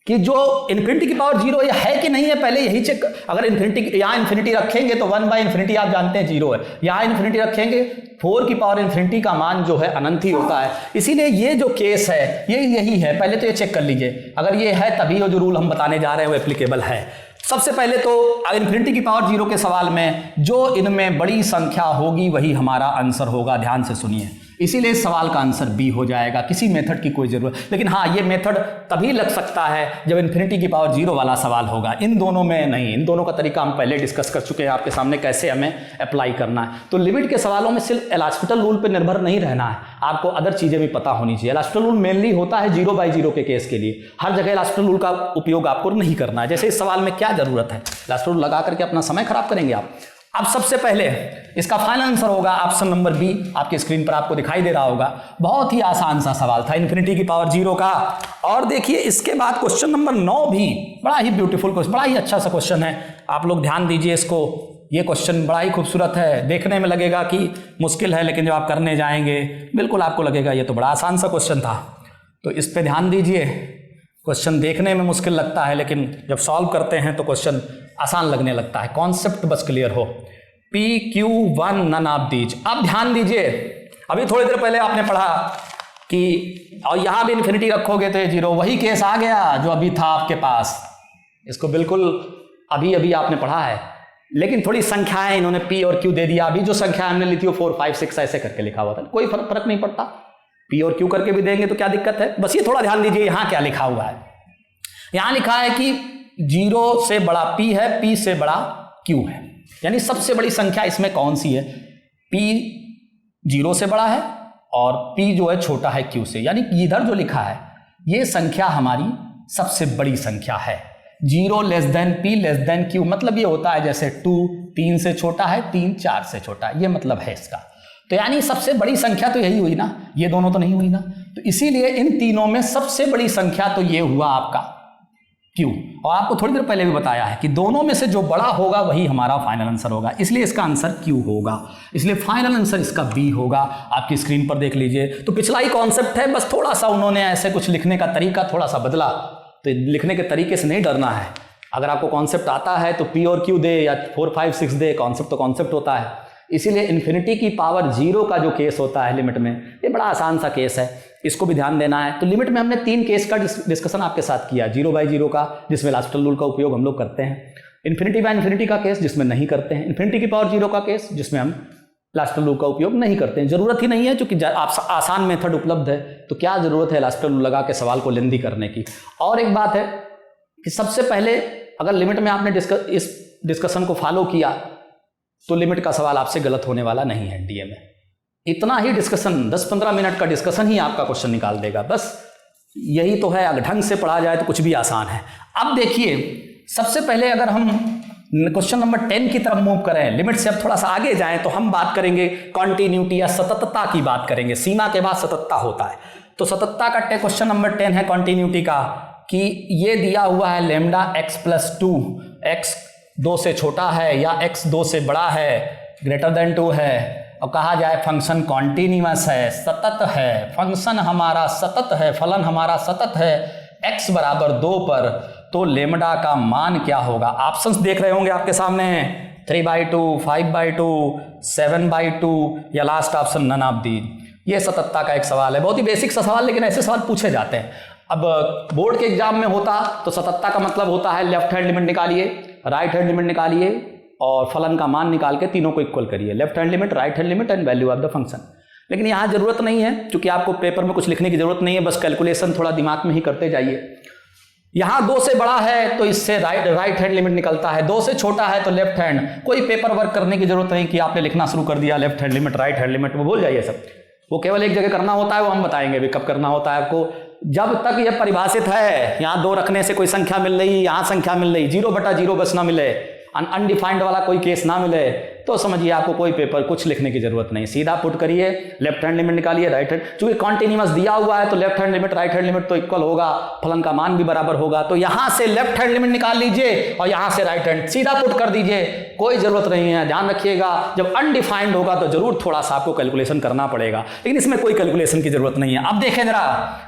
कि जो इन्फिनिटी की पावर 0 ये है कि नहीं है, पहले यही चेक। अगर इन्फिनिटी, यहाँ इन्फिनिटी रखेंगे तो 1/इन्फिनिटी आप जानते हैं 0 है, यहाँ इन्फिनिटी रखेंगे 4 की पावर इन्फिनिटी का मान जो है अनंत ही होता है। इसीलिए ये जो केस है ये यही है, पहले तो ये चेक कर लीजिए। अगर ये है तभी वो जो रूल हम बताने जा रहे हैं वो एप्लीकेबल है। सबसे पहले तो इन्फिनिटी की पावर 0 के सवाल में जो इनमें बड़ी संख्या होगी वही हमारा आंसर होगा। ध्यान से सुनिए, इसीलिए इस सवाल का आंसर बी हो जाएगा, किसी मेथड की कोई जरूरत। लेकिन हाँ, ये मेथड तभी लग सकता है जब इन्फिनिटी की पावर 0 वाला सवाल होगा, इन दोनों में नहीं। इन दोनों का तरीका हम पहले डिस्कस कर चुके हैं आपके सामने, कैसे हमें अप्लाई करना है। तो लिमिट के सवालों में सिर्फ एल हॉस्पिटल रूल पर निर्भर नहीं रहना है, आपको अदर चीजें भी पता होनी चाहिए। एल हॉस्पिटल रूल मेनली होता है 0/0 के केस के लिए, हर जगह एल हॉस्पिटल रूल का उपयोग आपको नहीं करना है। जैसे इस सवाल में क्या जरूरत है, एल हॉस्पिटल रूल लगा करके अपना समय खराब करेंगे आप। अब सबसे पहले इसका फाइनल आंसर होगा ऑप्शन नंबर बी, आपकी स्क्रीन पर आपको दिखाई दे रहा होगा। बहुत ही आसान सा सवाल था इन्फिनिटी की पावर 0 का। और देखिए इसके बाद क्वेश्चन नंबर 9 भी बड़ा ही ब्यूटीफुल क्वेश्चन, बड़ा ही अच्छा सा क्वेश्चन है। आप लोग ध्यान दीजिए इसको, ये क्वेश्चन बड़ा ही खूबसूरत है। देखने में लगेगा कि मुश्किल है, लेकिन जब आप करने जाएंगे बिल्कुल आपको लगेगा ये तो बड़ा आसान सा क्वेश्चन था। तो इस पर ध्यान दीजिए, क्वेश्चन देखने में मुश्किल लगता है लेकिन जब सॉल्व करते हैं तो क्वेश्चन आसान लगने लगता है। कॉन्सेप्ट बस क्लियर हो। PQ1 none of these. अब ध्यान दीजिए, अभी थोड़ी देर पहले आपने पढ़ा कि और यहां भी इन्फिनिटी रखोगे तो ये 0, वही केस आ गया जो अभी था आपके पास। इसको बिल्कुल अभी अभी आपने पढ़ा है, लेकिन थोड़ी संख्याएं इन्होंने P और Q दे दिया। अभी जो संख्या हमने ली थी वो 4, 5, 6 ऐसे करके लिखा हुआ था, कोई फर्क नहीं पड़ता। P और Q करके भी देंगे तो क्या दिक्कत है। बस ये थोड़ा ध्यान दीजिए यहां क्या लिखा हुआ है। यहां लिखा है कि 0 से बड़ा P है, P से बड़ा Q है, यानी सबसे बड़ी संख्या इसमें कौन सी है, P 0 से बड़ा है और P जो है छोटा है Q से। यानी इधर जो लिखा है ये संख्या हमारी सबसे बड़ी संख्या है। 0 less than P less than Q, मतलब ये होता है जैसे 2 3 से छोटा है, 3 4 से छोटा है, ये मतलब है इसका। तो यानी सबसे बड़ी संख्या तो यही हुई ना, ये दोनों तो नहीं हुई ना। तो इसीलिए इन तीनों में सबसे बड़ी संख्या तो ये हुआ आपका Q। और आपको थोड़ी देर पहले भी बताया है कि दोनों में से जो बड़ा होगा वही हमारा फाइनल आंसर होगा, इसलिए इसका आंसर Q होगा। इसलिए फाइनल आंसर इसका B होगा। आपकी स्क्रीन पर देख लीजिए। तो पिछला ही कॉन्सेप्ट है, बस थोड़ा सा उन्होंने ऐसे कुछ लिखने का तरीका थोड़ा सा बदला। तो लिखने के तरीके से नहीं डरना है। अगर आपको कॉन्सेप्ट आता है तो P और Q दे या 4, 5, 6 दे, कॉन्सेप्ट तो कॉन्सेप्ट होता है। इसीलिए इन्फिनिटी की पावर 0 का जो केस होता है लिमिट में, ये बड़ा आसान सा केस है, इसको भी ध्यान देना है। तो लिमिट में हमने 3 केस का डिस्कशन आपके साथ किया, 0/0 का जिसमें लास्टल रूल का उपयोग हम लोग करते हैं, इन्फिनिटी बाय इन्फिनिटी का केस जिसमें नहीं करते हैं, इन्फिनिटी की पावर 0 का केस जिसमें हम लास्टल रूल का उपयोग नहीं करते हैं। जरूरत ही नहीं है, क्योंकि आसान मेथड उपलब्ध है, तो क्या जरूरत है लास्टल रूल लगा के सवाल को लेंदी करने की। और एक बात है कि सबसे पहले अगर लिमिट में आपने इस डिस्कशन को फॉलो किया तो लिमिट का सवाल आपसे गलत होने वाला नहीं है एनडीए में। इतना ही डिस्कशन, 10-15 मिनट का डिस्कशन ही आपका क्वेश्चन निकाल देगा, बस यही तो है। अगर ढंग से पढ़ा जाए तो कुछ भी आसान है। अब देखिए, सबसे पहले अगर हम क्वेश्चन नंबर 10 की तरफ मूव करें, लिमिट से अब थोड़ा सा आगे जाएं, तो हम बात करेंगे कॉन्टिन्यूटी या सततता की बात करेंगे। सीमा के बाद सततता होता है, तो सततता का क्वेश्चन नंबर 10 है कॉन्टिन्यूटी का, कि ये दिया हुआ है लैम्डा x+2, x 2 से छोटा है या x 2 से बड़ा है, ग्रेटर देन 2 है, और कहा जाए फंक्शन कॉन्टिन्यूअस है, सतत है, फंक्शन हमारा सतत है, फलन हमारा सतत है x बराबर 2 पर, तो लेमडा का मान क्या होगा। ऑप्शंस देख रहे होंगे आपके सामने, 3/2, 5/2, 7/2 या last option none of the. ये सततता का एक सवाल है, बहुत ही बेसिक सा सवाल, लेकिन ऐसे सवाल पूछे जाते हैं। अब बोर्ड के एग्जाम में होता तो सततता का मतलब होता है लेफ्ट हैंड लिमिट निकालिए, राइट हैंड लिमिट निकालिए और फलन का मान निकाल के तीनों को इक्वल करिए, left hand limit, right hand limit and value of the function. लेकिन यहाँ जरूरत नहीं है, क्योंकि आपको पेपर में कुछ लिखने की जरूरत नहीं है, बस कैलकुलेशन थोड़ा दिमाग में ही करते जाइए। यहाँ 2 से बड़ा है तो इससे राइट हैंड लिमिट निकलता है, 2 से छोटा है तो लेफ्ट हैंड। कोई पेपर वर्क करने की जरूरत नहीं कि आपने लिखना शुरू कर दिया left hand limit, right hand limit, वो भूल जाइए सब। वो केवल एक जगह करना होता है, वो हम बताएंगे भी कब करना होता है आपको। जब तक ये परिभाषित है, यहाँ 2 रखने से कोई संख्या मिल रही, यहाँ संख्या मिल रही, 0/0 बस ना मिले, अनडिफाइंड वाला कोई केस ना मिले, तो समझिए आपको कोई पेपर कुछ लिखने की जरूरत नहीं। सीधा पुट करिए, लेफ्ट हैंड लिमिट निकालिए, राइट हैंड, चूंकि कॉन्टिन्यूअस दिया हुआ है तो left hand limit right hand limit तो इक्वल होगा, फलन का मान भी बराबर होगा, तो यहां से लेफ्ट हैंड लिमिट निकाल लीजिए और यहां से राइट हैंड सीधा पुट कर दीजिए, कोई जरूरत नहीं है। ध्यान रखिएगा, जब अनडिफाइंड होगा तो जरूर थोड़ा सा आपको कैलकुलेशन करना पड़ेगा, लेकिन इसमें कोई कैलकुलेशन की जरूरत नहीं है। अब देखें जरा,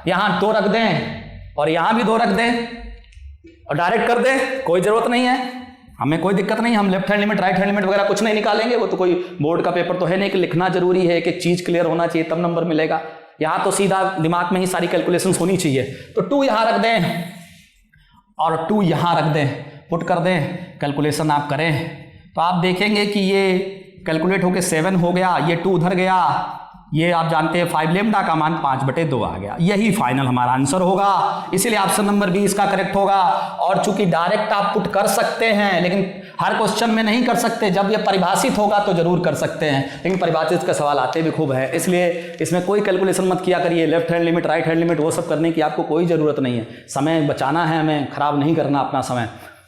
यहां 2 रख दें और यहां भी 2 रख दें और डायरेक्ट कर दें, कोई जरूरत नहीं है, हमें कोई दिक्कत नहीं। हम left hand limit, right hand limit वगैरह कुछ नहीं निकालेंगे, वो तो कोई बोर्ड का पेपर तो है नहीं कि लिखना जरूरी है, कि चीज क्लियर होना चाहिए तब नंबर मिलेगा। यहाँ तो सीधा दिमाग में ही सारी कैलकुलेशंस होनी चाहिए। तो 2 यहाँ रख दें और 2 यहाँ रख दें, पुट कर दें, कैलकुलेशन आप करें तो आप देखेंगे कि ये कैलकुलेट होकर 7 हो गया, ये 2 उधर गया, ये आप जानते हैं 5 लेमडा का मान 5/2 आ गया। यही फाइनल हमारा आंसर होगा, इसीलिए ऑप्शन नंबर बी इसका करेक्ट होगा। और चूंकि डायरेक्ट आप पुट कर सकते हैं, लेकिन हर क्वेश्चन में नहीं कर सकते, जब ये परिभाषित होगा तो जरूर कर सकते हैं, लेकिन परिभाषित का सवाल आते भी खूब है, इसलिए इसमें कोई कैलकुलेशन मत किया करिए। Left hand limit, right hand limit वो सब करने की आपको कोई ज़रूरत नहीं है, समय बचाना है हमें, खराब नहीं करना अपना समय।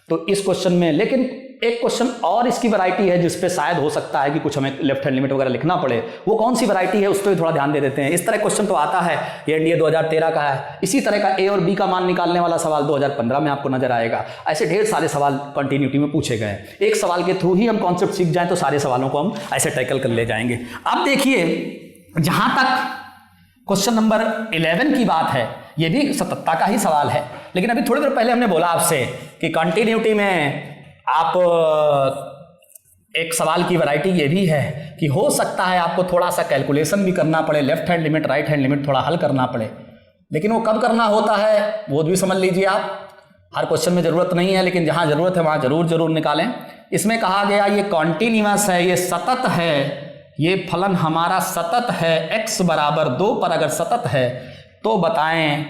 तो इस क्वेश्चन में, लेकिन एक क्वेश्चन और इसकी वैरायटी है जिस पे शायद हो सकता है कि कुछ हमें लेफ्ट हैंड लिमिट वगैरह लिखना पड़े, वो कौन सी वैरायटी है उस पर भी थोड़ा ध्यान दे देते हैं। इस तरह क्वेश्चन तो आता है, ये एनडीए 2013 का है, इसी तरह का ए और बी का मान निकालने वाला सवाल 2015 में आपको नजर आएगा। ऐसे ढेर सारे सवाल कंटिन्यूटी में पूछे गए हैं, एक सवाल के थ्रू ही हम कॉन्सेप्ट सीख जाएं तो सारे सवालों को हम ऐसे टैकल कर ले जाएंगे। अब देखिए, जहां तक क्वेश्चन नंबर 11 की बात है, ये भी सततता का ही सवाल है, लेकिन अभी थोड़ी देर पहले हमने बोला आपसे कि कंटिन्यूटी में आप एक सवाल की वैरायटी ये भी है कि हो सकता है आपको थोड़ा सा कैलकुलेशन भी करना पड़े, left hand limit, right hand limit थोड़ा हल करना पड़े, लेकिन वो कब करना होता है वो भी समझ लीजिए आप। हर क्वेश्चन में ज़रूरत नहीं है, लेकिन जहाँ ज़रूरत है वहाँ जरूर निकालें। इसमें कहा गया ये कॉन्टिन्यूअस है, ये सतत है, ये फलन हमारा सतत है, x बराबर 2 पर अगर सतत है तो बताएं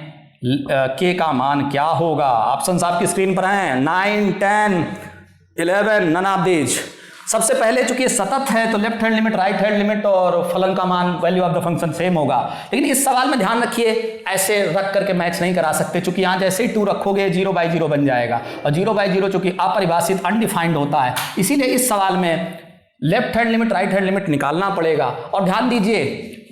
k का मान क्या होगा। ऑप्शंस आपकी स्क्रीन पर हैं, 9, 10, 11, नन ऑफ दीज। सबसे पहले चूंकि सतत है तो left hand limit, right hand limit और फलन का मान, value of the function same होगा, लेकिन इस सवाल में ध्यान रखिए ऐसे रख करके मैच नहीं करा सकते, चूंकि यहाँ जैसे ही 2 रखोगे 0/0 बन जाएगा, और 0/0 चूंकि अपरिभाषित अनडिफाइंड होता है, इसीलिए इस सवाल में left hand limit, right hand limit निकालना पड़ेगा। और ध्यान दीजिए,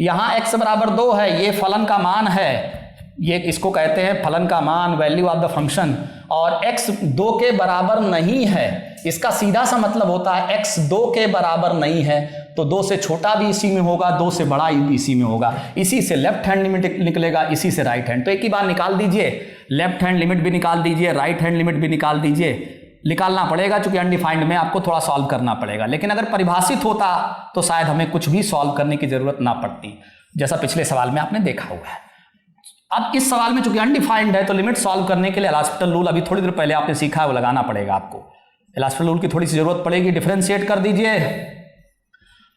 यहाँ x बराबर 2 है, ये फलन का मान है, ये इसको कहते हैं फलन का मान, वैल्यू ऑफ द फंक्शन, और x 2 के बराबर नहीं है, इसका सीधा सा मतलब होता है x 2 के बराबर नहीं है तो 2 से छोटा भी इसी में होगा, 2 से बड़ा भी इसी में होगा, इसी से लेफ्ट हैंड लिमिट निकलेगा, इसी से राइट हैंड। तो एक ही बार निकाल दीजिए, लेफ्ट हैंड लिमिट भी निकाल दीजिए, राइट हैंड लिमिट भी निकाल दीजिए, निकालना पड़ेगा, चूंकि अनडिफाइंड में आपको थोड़ा सॉल्व करना पड़ेगा। लेकिन अगर परिभाषित होता तो शायद हमें कुछ भी सॉल्व करने की जरूरत ना पड़ती, जैसा पिछले सवाल में आपने देखा हुआ है। अब इस सवाल में चूंकि अनडिफाइंड है तो लिमिट सॉल्व करने के लिए एल हॉस्पिटल रूल अभी थोड़ी देर पहले आपने सीखा है वो लगाना पड़ेगा आपको। एल हॉस्पिटल रूल की थोड़ी सी जरूरत पड़ेगी। डिफरेंशिएट कर दीजिए,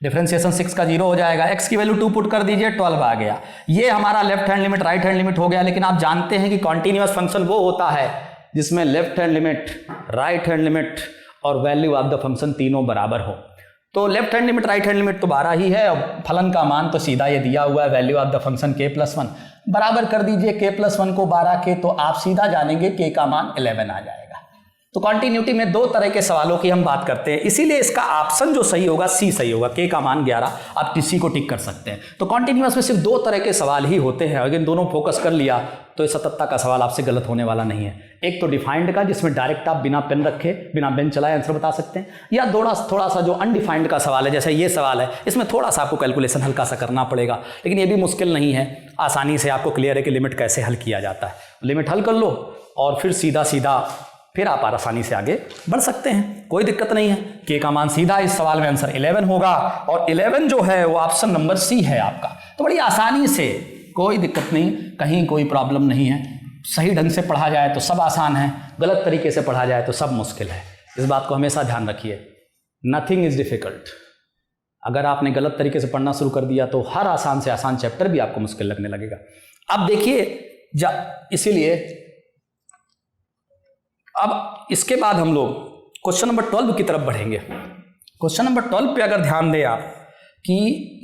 डिफरेंशिएशन 6 का 0 हो जाएगा, x की वैल्यू 2 पुट कर दीजिए, 12 आ गया। ये हमारा left hand limit right hand limit हो गया। लेकिन आप जानते हैं कि कॉन्टिन्यूअस फंक्शन वो होता है जिसमें left hand limit, right hand limit और वैल्यू ऑफ द फंक्शन तीनों बराबर हो। तो left hand limit right hand limit तो 12 ही है, और फलन का मान तो सीधा ये दिया हुआ है, value of the function k+1 बराबर कर दीजिए k+1 को 12 के, तो आप सीधा जानेंगे k का मान 11 आ जाएगा। तो कॉन्टिन्यूटी में दो तरह के सवालों की हम बात करते हैं, इसीलिए इसका ऑप्शन जो सही होगा सी सही होगा। k का मान 11, आप किसी को टिक कर सकते हैं। तो कॉन्टिन्यूअस में सिर्फ दो तरह के सवाल ही होते हैं, अगर इन दोनों फोकस कर लिया तो ये 77 का सवाल आपसे गलत होने वाला नहीं है। एक तो डिफाइंड का, जिसमें डायरेक्ट आप बिना पेन रखे बिना पेन चलाए आंसर बता सकते हैं, या थोड़ा सा जो अनडिफाइंड का सवाल है, जैसे ये सवाल है, इसमें थोड़ा सा आपको कैलकुलेशन हल्का सा करना पड़ेगा, लेकिन ये भी मुश्किल नहीं है, आसानी से आपको क्लियर है कि लिमिट कैसे हल किया जाता है। लिमिट हल कर लो और फिर सीधा फिर आप आसानी से आगे बढ़ सकते हैं, कोई दिक्कत नहीं है। k का मान सीधा, इस सवाल में आंसर 11 होगा, और 11 जो है वो ऑप्शन नंबर सी है आपका। तो बड़ी आसानी से, कोई दिक्कत नहीं, कहीं कोई प्रॉब्लम नहीं है। सही ढंग से पढ़ा जाए तो सब आसान है, गलत तरीके से पढ़ा जाए तो सब मुश्किल है। इस बात को हमेशा ध्यान रखिए, नथिंग इज डिफिकल्ट। अगर आपने गलत तरीके से पढ़ना शुरू कर दिया तो हर आसान से आसान चैप्टर भी आपको मुश्किल लगने लगेगा। अब देखिए, इसीलिए अब इसके बाद हम लोग क्वेश्चन नंबर 12 की तरफ बढ़ेंगे। क्वेश्चन नंबर 12 पे अगर ध्यान दें आप कि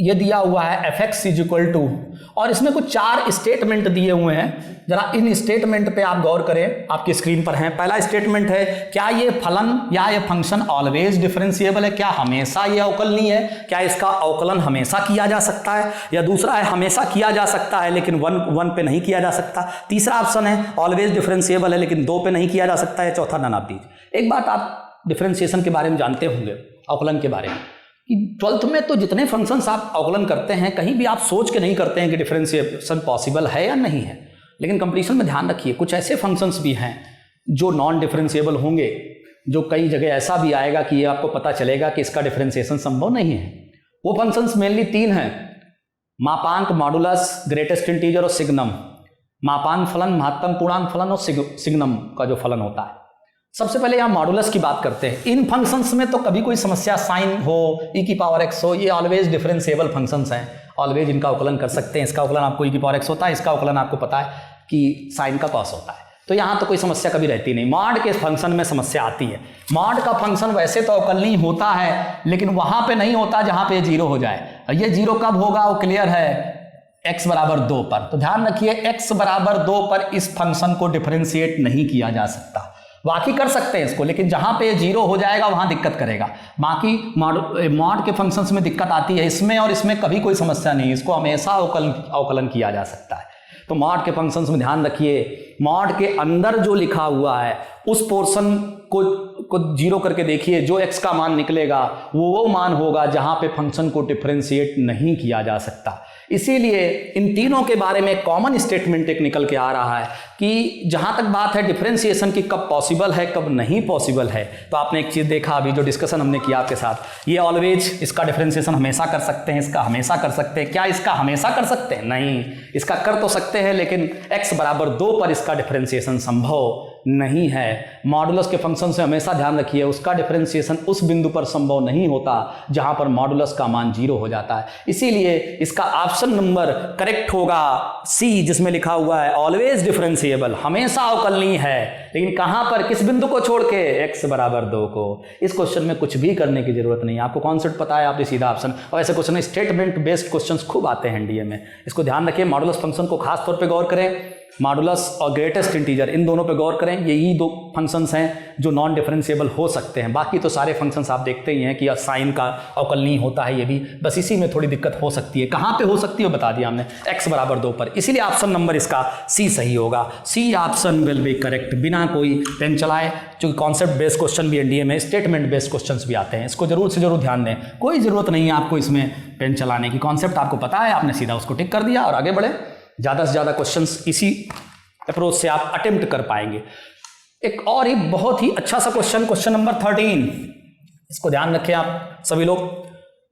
ये दिया हुआ है fx = और इसमें कुछ 4 स्टेटमेंट दिए हुए हैं। जरा इन स्टेटमेंट पे आप गौर करें, आपकी स्क्रीन पर हैं। पहला स्टेटमेंट है, क्या ये फलन या ये फंक्शन ऑलवेज डिफरेंशिएबल है, क्या हमेशा ये अवकलनीय है, क्या इसका अवकलन हमेशा किया जा सकता है। या दूसरा है, हमेशा किया जा सकता है लेकिन 1 पे नहीं किया जा सकता। तीसरा ऑप्शन है, ऑलवेज डिफरेंशिएबल है लेकिन 2 पे नहीं किया जा सकता है। चौथा नन ऑफ दीज। एक बात आप डिफरेंशिएशन के बारे में जानते होंगे, अवकलन के बारे में, कि 12th में तो जितने फंक्शंस आप अवकलन करते हैं, कहीं भी आप सोच के नहीं करते हैं कि डिफरेंशिएशन पॉसिबल है या नहीं है। लेकिन कंप्लीशन में ध्यान रखिए, कुछ ऐसे फंक्शंस भी हैं जो नॉन डिफरेंशिएबल होंगे, जो कई जगह ऐसा भी आएगा कि ये आपको पता चलेगा कि इसका डिफरेंशिएशन संभव नहीं है। वो फंक्शंस मेनली 3 हैं, मापांक, मॉडुलस, ग्रेटेस्ट इंटीजर और सिग्नम। मापांक फलन, महत्तम पूर्णांक फलन और सिग्नम का जो फलन होता है। सबसे पहले यहाँ मॉडुलस की बात करते हैं। इन फंक्शंस में तो कभी कोई समस्या, साइन हो, e⁻x हो, ये ऑलवेज डिफरेंशिएबल फंक्शंस हैं, ऑलवेज इनका अवकलन कर सकते हैं। इसका अवकलन आपको e⁻x होता है, इसका अवकलन आपको पता है कि साइन का कॉस होता है, तो यहाँ तो कोई समस्या कभी रहती नहीं। मॉड के फंक्शन में समस्या आती है। मॉड का फंक्शन वैसे तो अवकलनीय होता है, लेकिन वहां पे नहीं होता जहां पे 0 हो जाए। ये 0 कब होगा वो क्लियर है, x = 2 पर। तो ध्यान रखिए, x = 2 पर इस फंक्शन को डिफरेंशिएट नहीं किया जा सकता। बाकी कर सकते हैं इसको, लेकिन जहां पे 0 हो जाएगा वहां दिक्कत करेगा। बाकी मॉड के फंक्शंस में दिक्कत आती है, इसमें और इसमें कभी कोई समस्या नहीं, इसको हमेशा अवकलन किया जा सकता है। तो मॉड के फंक्शंस में ध्यान रखिए, मॉड के अंदर जो लिखा हुआ है उस पोर्शन को 0 करके देखिए, जो x का मान निकलेगा वो मान होगा जहां पे फंक्शन को डिफरेंशिएट नहीं किया जा सकता। इसीलिए इन तीनों के बारे में कॉमन स्टेटमेंट एक निकल के आ रहा है कि जहां तक बात है डिफरेंशिएशन की, कब पॉसिबल है कब नहीं पॉसिबल है। तो आपने एक चीज देखा अभी जो डिस्कशन हमने किया आपके साथ, ये ऑलवेज, इसका डिफरेंशिएशन हमेशा कर सकते हैं, इसका हमेशा कर सकते हैं। क्या इसका हमेशा कर सकते हैं? नहीं, इसका कर तो सकते हैं, लेकिन x = 2 पर इसका डिफरेंशिएशन संभव नहीं है। मॉडुलस के फंक्शन से हमेशा ध्यान रखिए, उसका डिफरेंशिएशन उस बिंदु पर संभव नहीं होता जहां पर मॉडुलस का मान 0 हो जाता है। इसीलिए इसका ऑप्शन नंबर करेक्ट होगा सी, जिसमें लिखा हुआ है ऑलवेज डिफरेंशिएबल, हमेशा अवकलनीय है, लेकिन कहां पर, किस बिंदु को छोड़ के, x = 2 को। इस क्वेश्चन में कुछ भी करने की जरूरत नहीं है, आपको कॉन्सेप्ट पता है, आपने सीधा ऑप्शन। और ऐसे क्वेश्चन स्टेटमेंट बेस्ड क्वेश्चंस खूब आते हैं एनडीए में, इसको ध्यान रखिए। मॉडुलस फंक्शन को खास तौर पे गौर करें, मॉडुलस और ग्रेटेस्ट इंटीजर, इन दोनों पे गौर करें। यही 2 फंक्शंस हैं जो नॉन डिफरेंशिएबल हो सकते हैं। बाकी तो सारे फंक्शंस आप देखते ही हैं कि साइन का अवकलनीय होता है, ये भी, बस इसी में थोड़ी दिक्कत हो सकती है। कहाँ पे हो सकती है वो बता दिया हमने, x = 2 पर। इसीलिए ऑप्शन नंबर इसका सी सही होगा। C option will be correct, बिना कोई पेन चलाए। क्योंकि कॉन्सेप्ट बेस्ड क्वेश्चन भी एनडीए में, स्टेटमेंट बेस्ड क्वेश्चन भी आते हैं, इसको जरूर से जरूर ध्यान दें। कोई जरूरत नहीं है आपको इसमें पेन चलाने की, कॉन्सेप्ट आपको पता है, आपने सीधा उसको टिक कर दिया और आगे बढ़े। ज़्यादा से ज़्यादा क्वेश्चंस इसी अप्रोच से आप अटेम्प्ट कर पाएंगे। एक और ही बहुत ही अच्छा सा क्वेश्चन नंबर 13, इसको ध्यान रखें आप सभी लोग।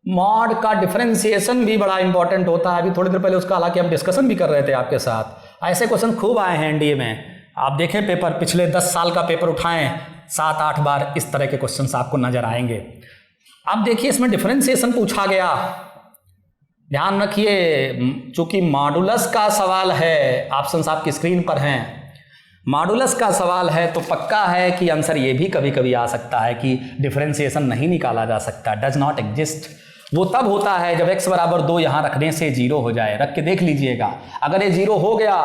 मॉड का डिफरेंशिएशन भी बड़ा इंपॉर्टेंट होता है। अभी थोड़ी देर पहले उसका हालांकि हम डिस्कशन भी कर रहे थे आपके साथ। ऐसे क्वेश्चन खूब आए हैं एनडीए में। आप देखें पेपर, पिछले 10 साल का पेपर उठाएं, 7-8 बार इस तरह के क्वेश्चंस आपको नजर आएंगे। अब देखिए इसमें डिफरेंशिएशन पूछा गया, ध्यान रखिए, चूंकि मॉडुलस का सवाल है, ऑप्शंस आपकी स्क्रीन पर हैं, मॉडुलस का सवाल है तो पक्का है कि आंसर ये भी कभी कभी आ सकता है कि डिफरेंशिएशन नहीं निकाला जा सकता, डज नॉट एग्जिस्ट। वो तब होता है जब x बराबर 2 यहाँ रखने से 0 हो जाए। रख के देख लीजिएगा, अगर ये 0 हो गया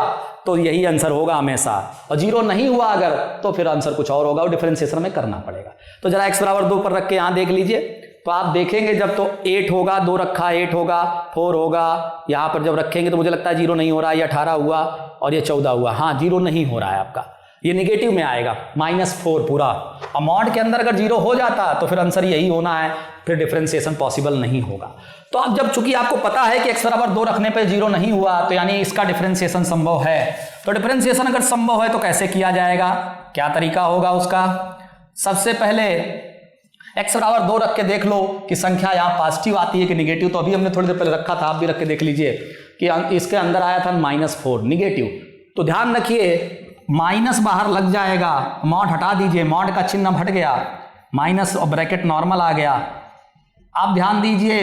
तो यही आंसर होगा हमेशा, और 0 नहीं हुआ अगर तो फिर आंसर कुछ और होगा, और डिफरेंशिएशन में करना पड़ेगा। तो जरा x बराबर 2 पर रख के यहाँ देख लीजिए, तो आप देखेंगे जब तो 8 होगा, 2 रखा 8 होगा, 4 होगा, यहाँ पर जब रखेंगे तो मुझे लगता है 0 नहीं हो रहा, ये 18 हुआ और ये 14 हुआ। हाँ 0 नहीं हो रहा है आपका, ये निगेटिव में आएगा, -4 पूरा। और मॉड के अंदर अगर 0 हो जाता तो फिर आंसर यही होना है, फिर डिफरेंशिएशन पॉसिबल नहीं होगा। तो अब जब चूंकि आपको पता है कि x बराबर 2 रखने पे 0 नहीं हुआ, तो यानी इसका डिफरेंशिएशन संभव है। तो डिफरेंशिएशन अगर संभव है तो कैसे किया जाएगा, क्या तरीका होगा उसका? सबसे पहले x बराबर 2 रख के देख लो कि संख्या यहाँ पॉजिटिव आती है कि निगेटिव। तो अभी हमने थोड़ी देर पहले रखा था, आप भी रख के देख लीजिए कि इसके अंदर आया था -4 निगेटिव। तो ध्यान रखिए माइनस बाहर लग जाएगा, मॉड हटा दीजिए, मॉड का चिन्ह हट गया, माइनस और ब्रैकेट नॉर्मल आ गया। आप ध्यान दीजिए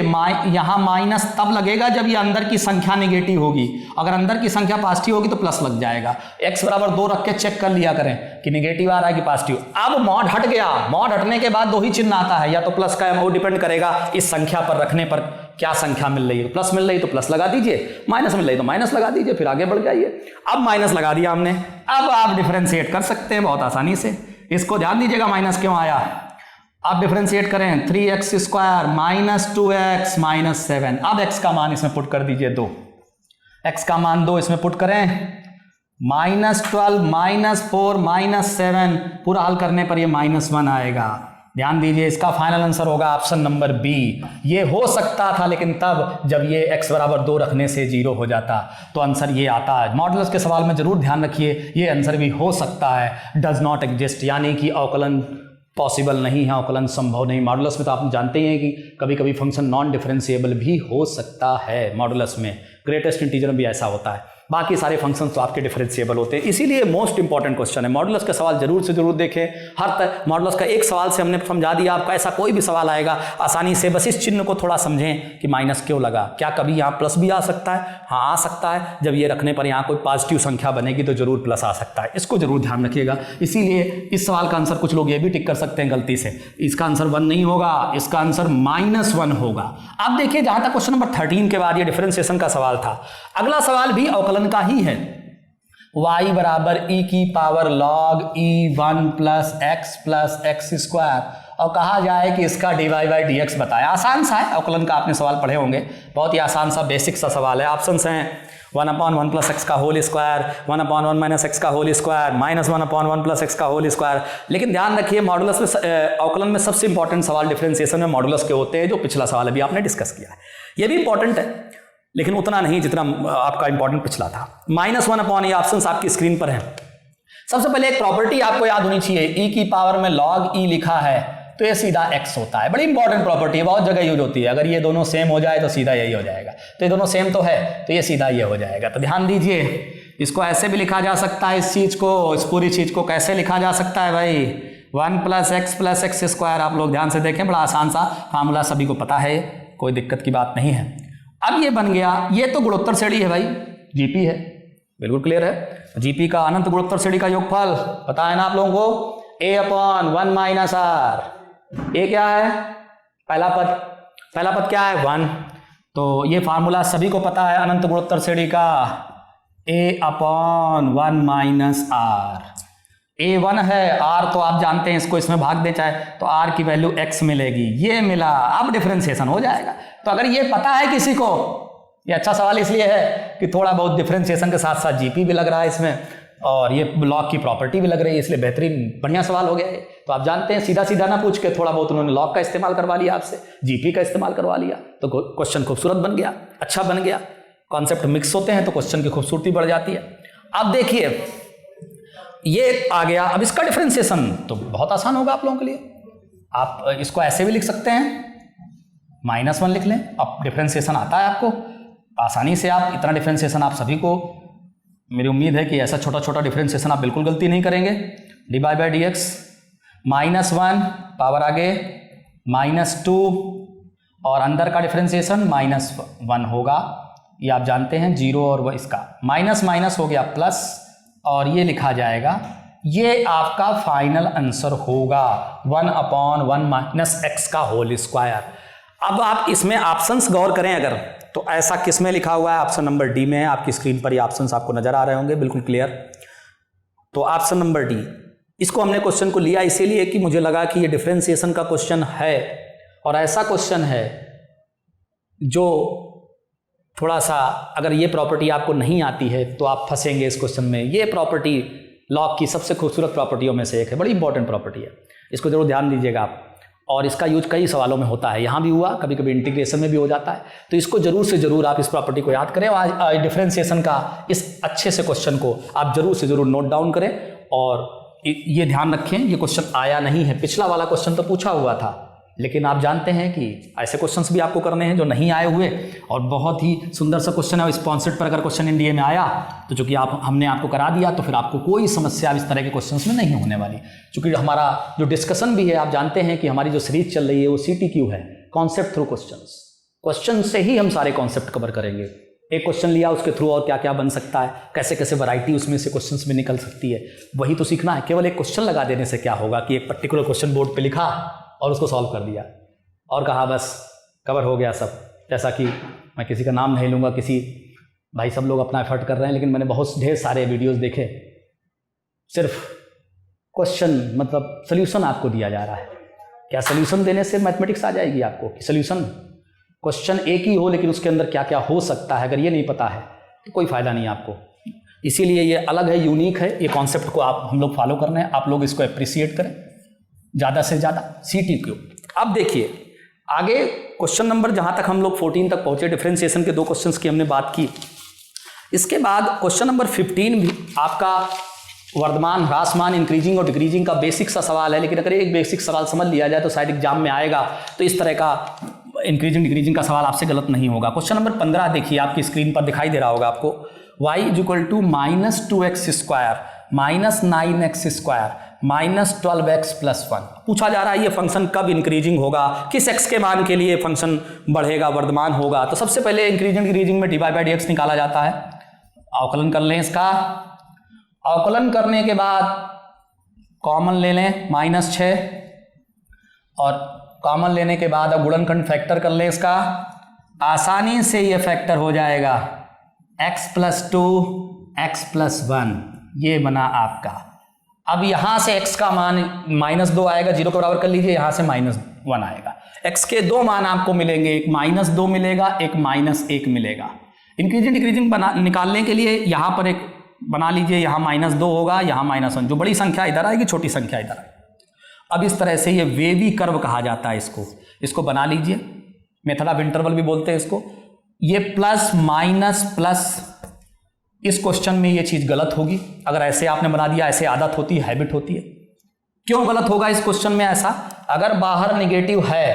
यहाँ माइनस तब लगेगा जब ये अंदर की संख्या निगेटिव होगी, अगर अंदर की संख्या पॉजिटिव होगी तो प्लस लग जाएगा। x बराबर 2 रख के चेक कर लिया करें कि निगेटिव आ रहा है कि पॉजिटिव। अब मॉड हट गया, मॉड हटने के बाद 2 ही चिन्ह आता है, या तो प्लस का, वो डिपेंड करेगा इस संख्या पर रखने पर क्या संख्या मिल रही है। प्लस मिल रही तो प्लस लगा दीजिए, माइनस मिल रही तो माइनस लगा दीजिए, फिर आगे बढ़ जाइए। अब माइनस लगा दिया हमने, अब आप डिफरेंशिएट कर सकते हैं बहुत आसानी से। इसको ध्यान दीजिएगा माइनस क्यों आया, आप डिफरेंशिएट करें 3x स्क्वायर -2x -7। अब x का मान इसमें पुट कर दीजिए 2, x का मान 2 इसमें पुट करें, -12 -4 -7, पूरा हल करने पर ये -1 आएगा। ध्यान दीजिए इसका फाइनल आंसर होगा ऑप्शन नंबर बी। ये हो सकता था लेकिन तब जब ये x बराबर 2 रखने से 0 हो जाता तो आंसर ये आता है। मॉडुलस के सवाल में जरूर ध्यान रखिए, ये आंसर भी हो सकता है, डज नॉट एग्जिस्ट, यानी कि अवकलन पॉसिबल नहीं है, अवकलन संभव नहीं। मॉडुलस में तो आप जानते ही हैं कि कभी कभी फंक्शन नॉन डिफरेंशिएबल भी हो सकता है, मॉडुलस में ग्रेटेस्ट इंटीजर में भी ऐसा होता है, बाकी सारे फंक्शन तो आपके डिफरेंशिएबल होते हैं। इसीलिए मोस्ट इंपॉर्टेंट क्वेश्चन है, मॉडुलस का सवाल जरूर से जरूर देखें। हर मॉडुलस का एक सवाल से हमने समझा दिया आपका, ऐसा कोई भी सवाल आएगा आसानी से, बस इस चिन्ह को थोड़ा समझें कि माइनस क्यों लगा, क्या कभी यहाँ प्लस भी आ सकता है? हाँ आ सकता है, जब ये रखने पर यहाँ कोई पॉजिटिव संख्या बनेगी तो जरूर प्लस आ सकता है, इसको जरूर ध्यान रखिएगा। इसीलिए इस सवाल का आंसर कुछ लोग ये भी टिक कर सकते हैं गलती से, इसका आंसर 1 नहीं होगा, इसका आंसर -1 होगा। अब देखिए जहां तक क्वेश्चन नंबर 13 के बाद ये डिफरेंशिएशन का सवाल था, अगला सवाल भी अवकलन का ही है। y बराबर e⁻log e1 + x स्क्वायर, और कहा जाए कि इसका dy/dx बताया। आसान सा है, अवकलन का आपने सवाल पढ़े होंगे, बहुत ही आसान सा बेसिक सा सवाल है। ऑप्शंस हैं 1/1 + x का होल स्क्वायर, 1/1 - x का होल स्क्वायर, -1/1 + x का होल स्क्वायर। लेकिन ध्यान रखिए मॉडुलस में अवकलन में सबसे इंपॉर्टेंट सवाल डिफरेंशिएशन में मॉडुलस के होते हैं, जो पिछला सवाल अभी आपने डिस्कस किया है। ये भी इंपॉर्टेंट है लेकिन उतना नहीं जितना आपका इंपॉर्टेंट पिछला था। -1/, ये ऑप्शंस आपकी स्क्रीन पर हैं। सबसे पहले एक प्रॉपर्टी आपको याद होनी चाहिए, e की पावर में log e लिखा है तो ये सीधा x होता है। बड़ी इंपॉर्टेंट प्रॉपर्टी है, बहुत जगह यूज होती है। अगर ये दोनों सेम हो जाए तो सीधा यही हो जाएगा, तो ये दोनों सेम तो है तो ये सीधा ये हो जाएगा। तो ध्यान दीजिए इसको ऐसे भी लिखा जा सकता है, इस चीज को, इस पूरी चीज को कैसे लिखा जा सकता है भाई, 1 + x स्क्वायर। आप लोग ध्यान से देखें, बड़ा आसान सा फार्मूला, सभी को पता है, कोई दिक्कत की बात नहीं है। अब ये बन गया, ये तो गुणोत्तर श्रेणी है भाई, जीपी है, बिल्कुल क्लियर है। जीपी का अनंत गुणोत्तर श्रेणी का योगफल पता है ना आप लोगों को, a/1 - r। ये क्या है, पहला पद क्या है 1, तो ये फार्मूला सभी को पता है अनंत गुणोत्तर श्रेणी का, a/1 - r। a1 है, r तो आप जानते हैं, इसको इसमें भाग दे चाहे तो r की वैल्यू x मिलेगी, ये मिला। अब डिफरेंशिएशन हो जाएगा। तो अगर ये पता है किसी को, ये अच्छा सवाल इसलिए है कि थोड़ा बहुत डिफरेंशिएशन के साथ साथ जीपी भी लग रहा है इसमें, और ये लॉग की प्रॉपर्टी भी लग रही है, इसलिए बेहतरीन बढ़िया सवाल हो गया है। तो आप जानते हैं सीधा सीधा ना पूछ के थोड़ा बहुत उन्होंने लॉग का इस्तेमाल करवा लिया आपसे, जीपी का इस्तेमाल करवा लिया, तो क्वेश्चन खूबसूरत बन गया, अच्छा बन गया। कॉन्सेप्ट मिक्स होते हैं तो क्वेश्चन की खूबसूरती बढ़ जाती है। अब देखिए ये आ गया। अब इसका डिफरेंशिएशन तो बहुत आसान होगा आप लोगों के लिए, आप इसको ऐसे भी लिख सकते हैं, -1 लिख लें। अब डिफरेंशिएशन आता है आपको आसानी से, आप इतना डिफरेंशिएशन आप सभी को, मेरी उम्मीद है कि ऐसा छोटा छोटा डिफरेंशिएशन आप बिल्कुल गलती नहीं करेंगे। dy/dx -1 पावर आगे -2 और अंदर का डिफरेंशिएशन -1 होगा, ये आप जानते हैं। 0 और वह इसका माइनस माइनस हो गया प्लस, और ये लिखा जाएगा, ये आपका फाइनल आंसर होगा 1/1 - x का होल स्क्वायर। अब आप इसमें ऑप्शंस गौर करें अगर, तो ऐसा किस में लिखा हुआ है, ऑप्शन नंबर डी में है। आपकी स्क्रीन पर ये ऑप्शंस आपको नजर आ रहे होंगे बिल्कुल क्लियर। तो ऑप्शन नंबर डी, इसको हमने क्वेश्चन को लिया इसीलिए कि मुझे लगा कि ये डिफरेंशिएशन का क्वेश्चन है, और ऐसा क्वेश्चन है जो थोड़ा सा, अगर ये प्रॉपर्टी आपको नहीं आती है तो आप फंसेंगे इस क्वेश्चन में। ये प्रॉपर्टी लॉग की सबसे खूबसूरत प्रॉपर्टियों में से एक है, बड़ी इंपॉर्टेंट प्रॉपर्टी है, इसको जरूर ध्यान दीजिएगा आप। और इसका यूज कई सवालों में होता है, यहाँ भी हुआ, कभी कभी इंटीग्रेशन में भी हो जाता है। तो इसको जरूर से जरूर आप इस प्रॉपर्टी को याद करें, और डिफरेंशिएशन का इस अच्छे से क्वेश्चन को आप जरूर से जरूर नोट डाउन करें। और ये ध्यान रखें, ये क्वेश्चन आया नहीं है, पिछला वाला क्वेश्चन तो पूछा हुआ था, लेकिन आप जानते हैं कि ऐसे क्वेश्चंस भी आपको करने हैं जो नहीं आए हुए, और बहुत ही सुंदर सा क्वेश्चन है। स्पॉन्सर्ड पर अगर क्वेश्चन इंडिया में आया तो चूंकि हमने आपको करा दिया, तो फिर आपको कोई समस्या इस तरह के क्वेश्चंस में नहीं होने वाली। चूंकि हमारा जो डिस्कशन भी है, आप जानते हैं कि हमारी जो सीरीज चल रही है वो CTQ है, कॉन्सेप्ट थ्रू क्वेश्चंस। क्वेश्चन से ही हम सारे कॉन्सेप्ट कवर करेंगे। एक क्वेश्चन लिया, उसके थ्रू और क्या क्या बन सकता है, कैसे कैसे वैरायटी उसमें से क्वेश्चंस में निकल सकती है, वही तो सीखना है। केवल एक क्वेश्चन लगा देने से क्या होगा कि एक पर्टिकुलर क्वेश्चन बोर्ड पे लिखा और उसको सॉल्व कर दिया और कहा बस कवर हो गया सब। जैसा कि मैं किसी का नाम नहीं लूँगा, किसी भाई, सब लोग अपना एफर्ट कर रहे हैं, लेकिन मैंने बहुत ढेर सारे वीडियोस देखे, सिर्फ क्वेश्चन मतलब सोल्यूशन आपको दिया जा रहा है। क्या सोल्यूशन देने से मैथमेटिक्स आ जाएगी आपको? सोल्यूशन क्वेश्चन एक ही हो, लेकिन उसके अंदर क्या क्या हो सकता है, अगर ये नहीं पता है तो कोई फ़ायदा नहीं आपको। इसीलिए ये अलग है, यूनिक है, ये कॉन्सेप्ट को हम लोग फॉलो करना है। आप लोग इसको अप्रिसिएट करें ज़्यादा से ज़्यादा। CTQ। अब देखिए आगे क्वेश्चन नंबर, जहाँ तक हम लोग 14 तक पहुँचे, डिफरेंशिएशन के 2 क्वेश्चंस की हमने बात की। इसके बाद क्वेश्चन नंबर 15 भी आपका वर्धमान, ह्रासमान, इंक्रीजिंग और डिक्रीजिंग का बेसिक सा सवाल है, लेकिन अगर एक बेसिक सवाल समझ लिया जाए तो शायद एग्जाम में आएगा, तो इस तरह का इंक्रीजिंग डिक्रीजिंग का सवाल आपसे गलत नहीं होगा। क्वेश्चन नंबर 15 देखिए, आपकी स्क्रीन पर दिखाई दे रहा होगा आपको, y = -2x² -9x² -12x + 1। पूछा जा रहा है ये फंक्शन कब इंक्रीजिंग होगा, किस x के मान के लिए फंक्शन बढ़ेगा, वर्धमान होगा। तो सबसे पहले इंक्रीजिंग डिक्रीजिंग में dy/dx निकाला जाता है। अवकलन कर लें इसका, अवकलन करने के बाद कॉमन ले लें -6, और कॉमन लेने के बाद अब गुणनखंड फैक्टर कर लें इसका। आसानी से ये फैक्टर हो जाएगा x + 2 x + 1, ये बना आपका। अब यहां से x का मान -2 आएगा, 0 के बराबर कर लीजिए, यहां से -1 आएगा। x के 2 मान आपको मिलेंगे, एक -2 मिलेगा, एक -1 मिलेगा। इंक्रीजिंग डिक्रीजिंग निकालने के लिए यहां पर एक बना लीजिए, यहाँ -2 होगा, यहाँ -1, जो बड़ी संख्या इधर आएगी, छोटी संख्या इधर आएगी। अब इस तरह से ये वेवी कर्व कहा जाता है इसको बना लीजिए, मेथड ऑफ इंटरवल भी बोलते हैं इसको। ये प्लस माइनस प्लस, इस क्वेश्चन में ये चीज गलत होगी अगर ऐसे आपने बना दिया, ऐसे आदत होती है, हैबिट होती है। क्यों गलत होगा इस क्वेश्चन में ऐसा? अगर बाहर निगेटिव है,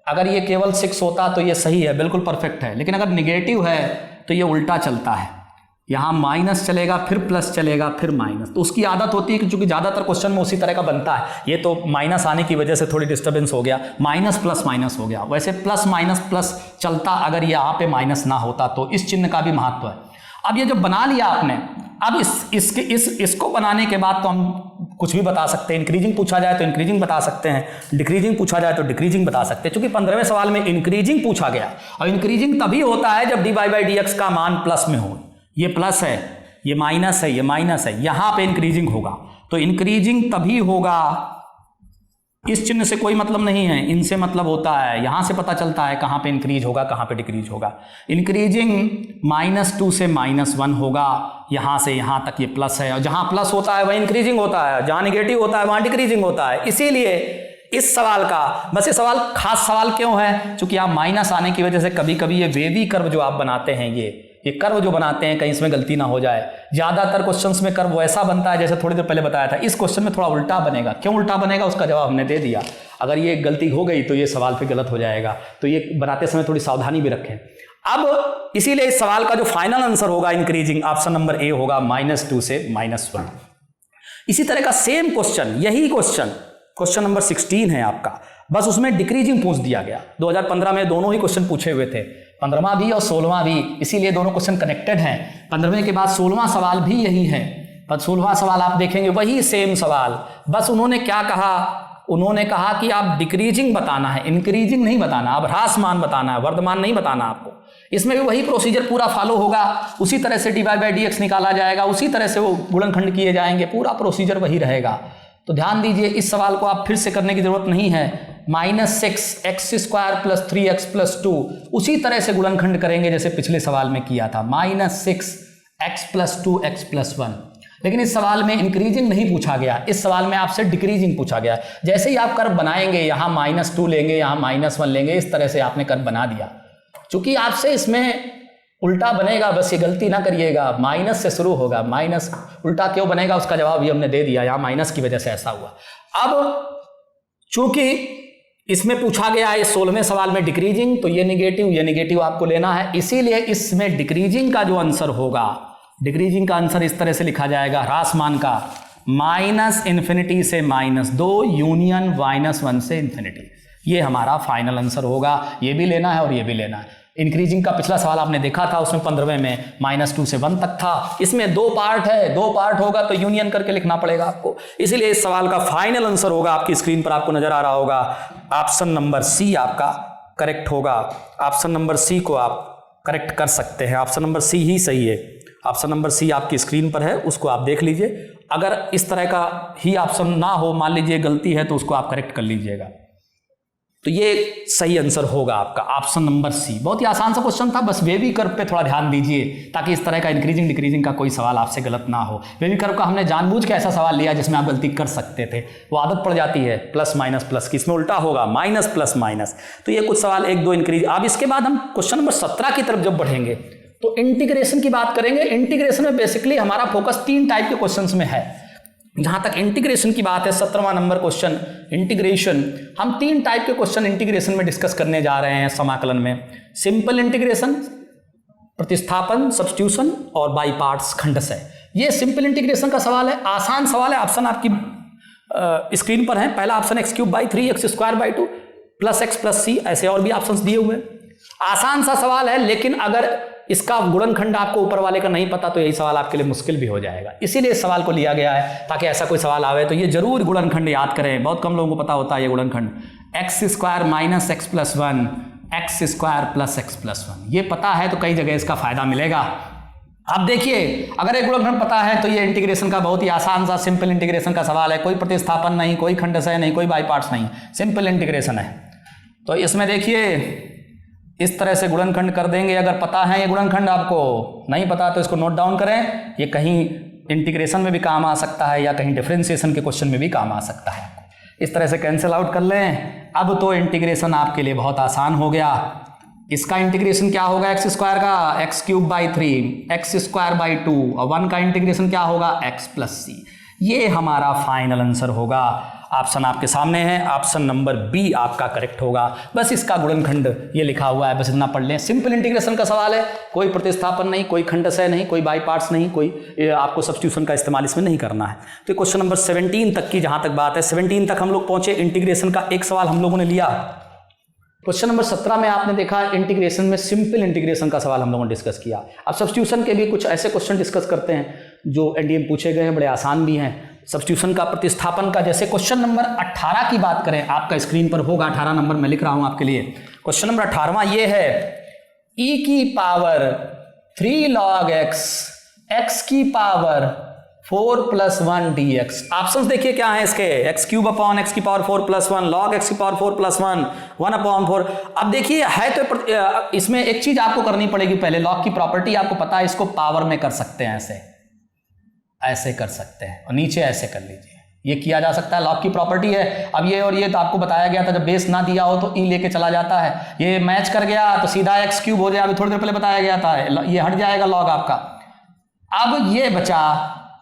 अगर ये केवल 6 होता तो ये सही है, बिल्कुल परफेक्ट है, लेकिन अगर निगेटिव है तो ये उल्टा चलता है, यहाँ माइनस चलेगा, फिर प्लस चलेगा, फिर माइनस। तो उसकी आदत होती है कि चूंकि ज़्यादातर क्वेश्चन में उसी तरह का बनता है, ये तो माइनस आने की वजह से थोड़ी डिस्टर्बेंस हो गया, माइनस प्लस माइनस हो गया। वैसे प्लस माइनस प्लस चलता अगर यहाँ पे माइनस ना होता, तो इस चिन्ह का भी महत्व है। अब ये जब बना लिया आपने, अब इसको बनाने के बाद तो हम कुछ भी बता सकते हैं। इंक्रीजिंग पूछा जाए तो इंक्रीजिंग बता सकते हैं, डिक्रीजिंग पूछा जाए तो डिक्रीजिंग बता सकते हैं। क्योंकि 15वें सवाल में इंक्रीजिंग पूछा गया, और इंक्रीजिंग तभी होता है जब dy/dx का मान प्लस में हो। ये प्लस है, ये माइनस है, ये माइनस है, यहां पे इंक्रीजिंग होगा। तो इंक्रीजिंग तभी होगा, इस चिन्ह से कोई मतलब नहीं है, इनसे मतलब होता है। यहां से पता चलता है कहां पे इंक्रीज होगा, कहां पे डिक्रीज होगा। इंक्रीजिंग -2 से -1 होगा, यहां से यहां तक ये प्लस है, और जहां प्लस होता है वहीं इंक्रीजिंग होता है, जहां निगेटिव होता है वहां डिक्रीजिंग होता है। इसीलिए इस सवाल का, बस ये सवाल खास सवाल क्यों है? क्योंकि आप माइनस आने की वजह से कभी कभी ये वेवी कर्व जो आप बनाते हैं, ये कर्व जो बनाते हैं कहीं इसमें गलती ना हो जाए। ज़्यादातर क्वेश्चंस में कर्व वैसा बनता है जैसे थोड़ी देर पहले बताया था, इस क्वेश्चन में थोड़ा उल्टा बनेगा। क्यों उल्टा बनेगा उसका जवाब हमने दे दिया। अगर ये गलती हो गई तो ये सवाल फिर गलत हो जाएगा, तो ये बनाते समय थोड़ी सावधानी भी रखें। अब इसीलिए इस सवाल का जो फाइनल आंसर होगा इंक्रीजिंग, ऑप्शन नंबर ए होगा -2 से -1। इसी तरह का सेम क्वेश्चन, यही क्वेश्चन नंबर 16 है आपका, बस उसमें डिक्रीजिंग पूछ दिया गया। 2015 में दोनों ही क्वेश्चन पूछे हुए थे, 15वां भी और 16वां भी, इसीलिए दोनों क्वेश्चन कनेक्टेड हैं। 15वें के बाद 16वां सवाल भी यही है, पर 16वां सवाल आप देखेंगे वही सेम सवाल, बस उन्होंने क्या कहा, उन्होंने कहा कि आप डिक्रीजिंग बताना है, इंक्रीजिंग नहीं बताना, अब ह्रासमान बताना है, वर्धमान नहीं बताना आपको। इसमें भी वही प्रोसीजर पूरा फॉलो होगा, उसी तरह से dy/dx निकाला जाएगा, उसी तरह से वो गुणनखंड किए जाएंगे, पूरा प्रोसीजर वही रहेगा। तो ध्यान दीजिए, इस सवाल को आप फिर से करने की जरूरत नहीं है। -6x² + 3x + 2 उसी तरह से गुणनखंड करेंगे जैसे पिछले सवाल में किया था, -6x + 2x + 1। लेकिन इस सवाल में इंक्रीजिंग नहीं पूछा गया, इस सवाल में आपसे डिक्रीजिंग पूछा गया। जैसे ही आप कर्व बनाएंगे, यहाँ -2 लेंगे, यहाँ -1 लेंगे, इस तरह से आपने कर्व बना दिया। चूंकि आपसे इसमें उल्टा बनेगा, बस ये गलती ना करिएगा, माइनस से शुरू होगा, माइनस उल्टा क्यों बनेगा उसका जवाब भी हमने दे दिया, यहाँ माइनस की वजह से ऐसा हुआ। अब चूंकि इसमें पूछा गया है 16वें सवाल में डिक्रीजिंग, तो ये नेगेटिव आपको लेना है, इसीलिए इसमें डिक्रीजिंग का जो आंसर होगा, डिक्रीजिंग का आंसर इस तरह से लिखा जाएगा, ह्रासमान का -∞ से -2 यूनियन -1 से ∞। ये हमारा फाइनल आंसर होगा। ये भी लेना है और ये भी लेना है। इंक्रीजिंग का पिछला सवाल आपने देखा था, उसमें 15वें में -2 से 1 तक था। इसमें 2 पार्ट है, 2 पार्ट होगा तो यूनियन करके लिखना पड़ेगा आपको। इसीलिए इस सवाल का फाइनल आंसर होगा, आपकी स्क्रीन पर आपको नजर आ रहा होगा, ऑप्शन नंबर सी आपका करेक्ट होगा। ऑप्शन नंबर सी को आप करेक्ट कर सकते हैं, ऑप्शन नंबर सी ही सही है। ऑप्शन नंबर सी आपकी स्क्रीन पर है, उसको आप देख लीजिए। अगर इस तरह का ही ऑप्शन ना हो, मान लीजिए गलती है, तो उसको आप करेक्ट कर लीजिएगा। तो ये सही आंसर होगा आपका ऑप्शन नंबर सी। बहुत ही आसान सा क्वेश्चन था, बस वेवी कर्व पे थोड़ा ध्यान दीजिए ताकि इस तरह का इंक्रीजिंग डिक्रीजिंग का कोई सवाल आपसे गलत ना हो। वेवी कर्व का हमने जानबूझ के ऐसा सवाल लिया जिसमें आप गलती कर सकते थे, वो आदत पड़ जाती है प्लस माइनस प्लस की, इसमें उल्टा होगा माइनस प्लस माइनस। तो ये कुछ सवाल 1-2 इंक्रीज। अब इसके बाद हम क्वेश्चन नंबर 17 की तरफ जब बढ़ेंगे तो इंटीग्रेशन की बात करेंगे। इंटीग्रेशन में बेसिकली हमारा फोकस 3 टाइप के क्वेश्चंस में है। जहां तक इंटीग्रेशन की बात है, 17वां नंबर क्वेश्चन इंटीग्रेशन, हम 3 टाइप के क्वेश्चन इंटीग्रेशन में डिस्कस करने जा रहे हैं समाकलन में। सिंपल इंटीग्रेशन, प्रतिस्थापन सब्स्टिट्यूशन और बाई पार्ट्स खंडशः। ये सिंपल इंटीग्रेशन का सवाल है, आसान सवाल है। ऑप्शन आपकी स्क्रीन पर है। पहला option x³ 3x² 2 + x + c, ऐसे और भी ऑप्शंस दिए हुए। आसान सा सवाल है, लेकिन अगर इसका गुणनखंड आपको ऊपर वाले का नहीं पता तो यही सवाल आपके लिए मुश्किल भी हो जाएगा। इसीलिए इस सवाल को लिया गया है ताकि ऐसा कोई सवाल आवे तो ये जरूर गुणनखंड याद करें। बहुत कम लोगों को पता होता है ये गुणनखंड, x² - x + 1 x² + x + 1, ये पता है तो कई जगह इसका फायदा मिलेगा। अब देखिए, अगर एक गुणनखंड पता है तो ये इंटीग्रेशन का बहुत ही आसान सा सिंपल इंटीग्रेशन का सवाल है। कोई प्रतिस्थापन नहीं, कोई खंडशः नहीं, कोई बाई पार्ट्स नहीं, सिंपल इंटीग्रेशन है। तो इसमें देखिए इस तरह से गुणनखंड कर देंगे। अगर पता है ये गुणनखंड, आपको नहीं पता तो इसको नोट डाउन करें। ये कहीं इंटीग्रेशन में भी काम आ सकता है या कहीं डिफरेंशिएशन के क्वेश्चन में भी काम आ सकता है। इस तरह से कैंसिल आउट कर लें। अब तो इंटीग्रेशन आपके लिए बहुत आसान हो गया। इसका इंटीग्रेशन क्या होगा, x² का x³ 3 x² 2 और 1 का इंटीग्रेशन क्या होगा, x + c। ये हमारा फाइनल आंसर होगा। ऑप्शन आपके सामने है, ऑप्शन नंबर बी आपका करेक्ट होगा। बस इसका गुणनखंड ये लिखा हुआ है, बस इतना पढ़ लें। सिंपल इंटीग्रेशन का सवाल है, कोई प्रतिस्थापन नहीं, कोई खंडशः नहीं, कोई बाई पार्ट्स नहीं, कोई आपको सब्स्टिट्यूशन का इस्तेमाल इसमें नहीं करना है। तो क्वेश्चन नंबर 17 तक की जहां तक बात है, 17 तक हम लोग पहुंचे। इंटीग्रेशन का एक सवाल हम लोगों ने लिया। क्वेश्चन नंबर 17 में आपने देखा इंटीग्रेशन में सिंपल इंटीग्रेशन का सवाल हम लोगों ने डिस्कस किया। अब सब्स्टिट्यूशन के भी कुछ ऐसे क्वेश्चन डिस्कस करते हैं जो एनडीए में पूछे गए हैं, बड़े आसान भी हैं। सब्स्टिट्यूशन का, प्रतिस्थापन का, जैसे क्वेश्चन नंबर 18 की बात करें, आपका स्क्रीन पर होगा 18 नंबर, मैं लिख रहा हूं आपके लिए। क्वेश्चन नंबर 18वां ये है, e³ 3 log x x³ 4 + 1 dx। Options देखिए क्या है इसके, x³ / x⁴ + 1 log x⁴ + 1 1/4। अब देखिए है तो इसमें एक चीज आपको करनी पड़ेगी पहले, लॉग की प्रॉपर्टी आपको पता है, इसको पावर में कर सकते हैं, ऐसे कर सकते हैं और नीचे ऐसे कर लीजिए, ये किया जा सकता है, लॉग की प्रॉपर्टी है। अब ये और ये तो आपको बताया गया था, जब बेस ना दिया हो तो ई लेके चला जाता है, ये मैच कर गया तो सीधा एक्स क्यूब हो जाए, अभी थोड़ी देर पहले बताया गया था, ये हट जाएगा लॉग आपका। अब ये बचा,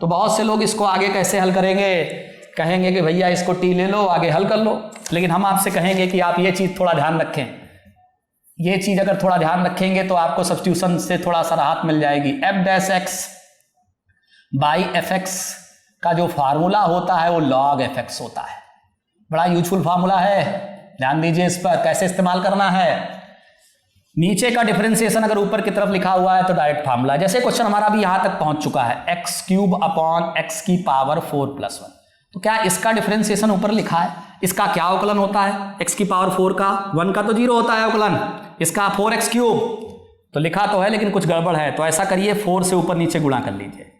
तो बहुत से लोग इसको आगे कैसे हल करेंगे, कहेंगे कि भैया इसको टी ले लो, आगे हल कर लो, लेकिन हम आपसे कहेंगे कि आप ये चीज़ थोड़ा ध्यान रखें। ये चीज़ अगर थोड़ा ध्यान रखेंगे तो आपको सब्स्टिट्यूशन से थोड़ा सा राहत मिल जाएगी। F dash x by F x का जो फार्मूला होता है वो लॉग एफ एक्स होता है। बड़ा यूजफुल फार्मूला है, ध्यान दीजिए इस पर कैसे इस्तेमाल करना है। नीचे का डिफरेंशिएशन अगर ऊपर की तरफ लिखा हुआ है तो डायरेक्ट फार्मूला। जैसे क्वेश्चन हमारा भी यहां तक पहुंच चुका है, एक्स क्यूब अपॉन एक्स की पावर 4+1, तो क्या इसका डिफरेंशिएशन ऊपर लिखा है, इसका क्या अवकलन होता है, x की पावर 4 का, 1 का तो 0 होता है अवकलन, इसका 4x क्यूब तो लिखा तो है लेकिन कुछ गड़बड़ है, तो ऐसा करिए 4 से ऊपर नीचे गुणा कर लीजिए।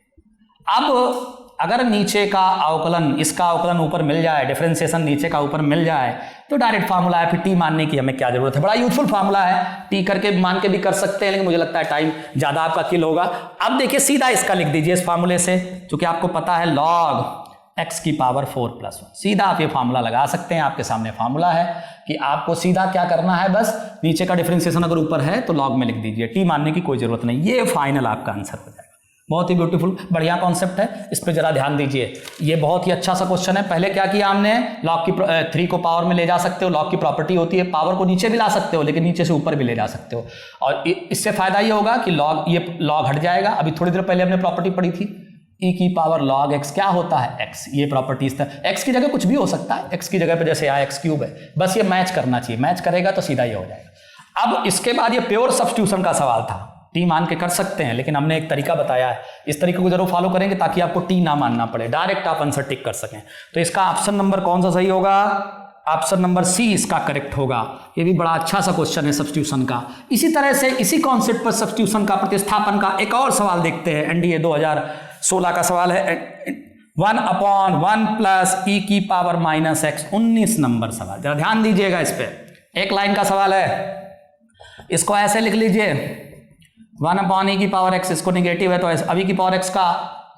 अब अगर नीचे का अवकलन, इसका अवकलन ऊपर मिल जाए, डिफरेंशिएशन नीचे का ऊपर मिल जाए तो डायरेक्ट फार्मूला है, फिर टी मानने की हमें क्या जरूरत है। बड़ा यूजफुल फार्मूला है, टी करके मान के भी कर सकते हैं, लेकिन मुझे लगता है टाइम ज्यादा आपका किल होगा। अब देखिए सीधा इसका लिख दीजिए इस फार्मूले से, क्योंकि आपको पता है लॉग x की पावर 4+1, सीधा आप ये फार्मूला लगा सकते हैं। आपके सामने फार्मूला है कि आपको सीधा क्या करना है, बस नीचे का डिफरेंशिएशन अगर ऊपर है तो लॉग में लिख दीजिए, टी मानने की कोई जरूरत नहीं। ये फाइनल आपका आंसर हो जाएगा। बहुत ही ब्यूटीफुल, बढ़िया कॉन्सेप्ट है, इस पर जरा ध्यान दीजिए। ये बहुत ही अच्छा सा क्वेश्चन है। पहले क्या किया हमने, लॉग की 3 को पावर में ले जा सकते हो, लॉग की प्रॉपर्टी होती है, पावर को नीचे भी ला सकते हो लेकिन नीचे से ऊपर भी ले जा सकते हो, और इससे फायदा ये होगा कि ये लॉग हट जाएगा। अभी थोड़ी देर पहले हमने प्रॉपर्टी पढ़ी थी, ई की पावर लॉग एक्स क्या होता है, एक्स, ये प्रॉपर्टी इस तरह, एक्स की जगह कुछ भी हो सकता है, एक्स की जगह पे जैसे एक्स क्यूब है, बस ये मैच करना चाहिए, मैच करेगा तो सीधा ये हो जाएगा। अब इसके बाद ये प्योर सब्स्टिट्यूशन का सवाल था, टी मान के कर सकते हैं, लेकिन हमने एक तरीका बताया है, इस तरीके को जरूर फॉलो करेंगे ताकि आपको टी ना मानना पड़े, डायरेक्ट आप आंसर टिक कर सकें। तो इसका ऑप्शन नंबर कौन सा सही होगा, ऑप्शन नंबर सी इसका करेक्ट होगा। ये भी बड़ा अच्छा सा क्वेश्चन है सब्स्टिट्यूशन का। इसी तरह से इसी कॉन्सेप्ट पर सब्स्टिट्यूशन का, प्रतिस्थापन का एक और सवाल देखते हैं। एनडीए 2016 का सवाल है, 1/1 प्लस ई की पावर माइनस एक्स, 19 नंबर सवाल। जरा ध्यान दीजिएगा इस पर, एक लाइन का सवाल है, इसको ऐसे लिख लीजिए, 1/e की पावर एक्स, इसको निगेटिव है तो अभी की पावर एक्स का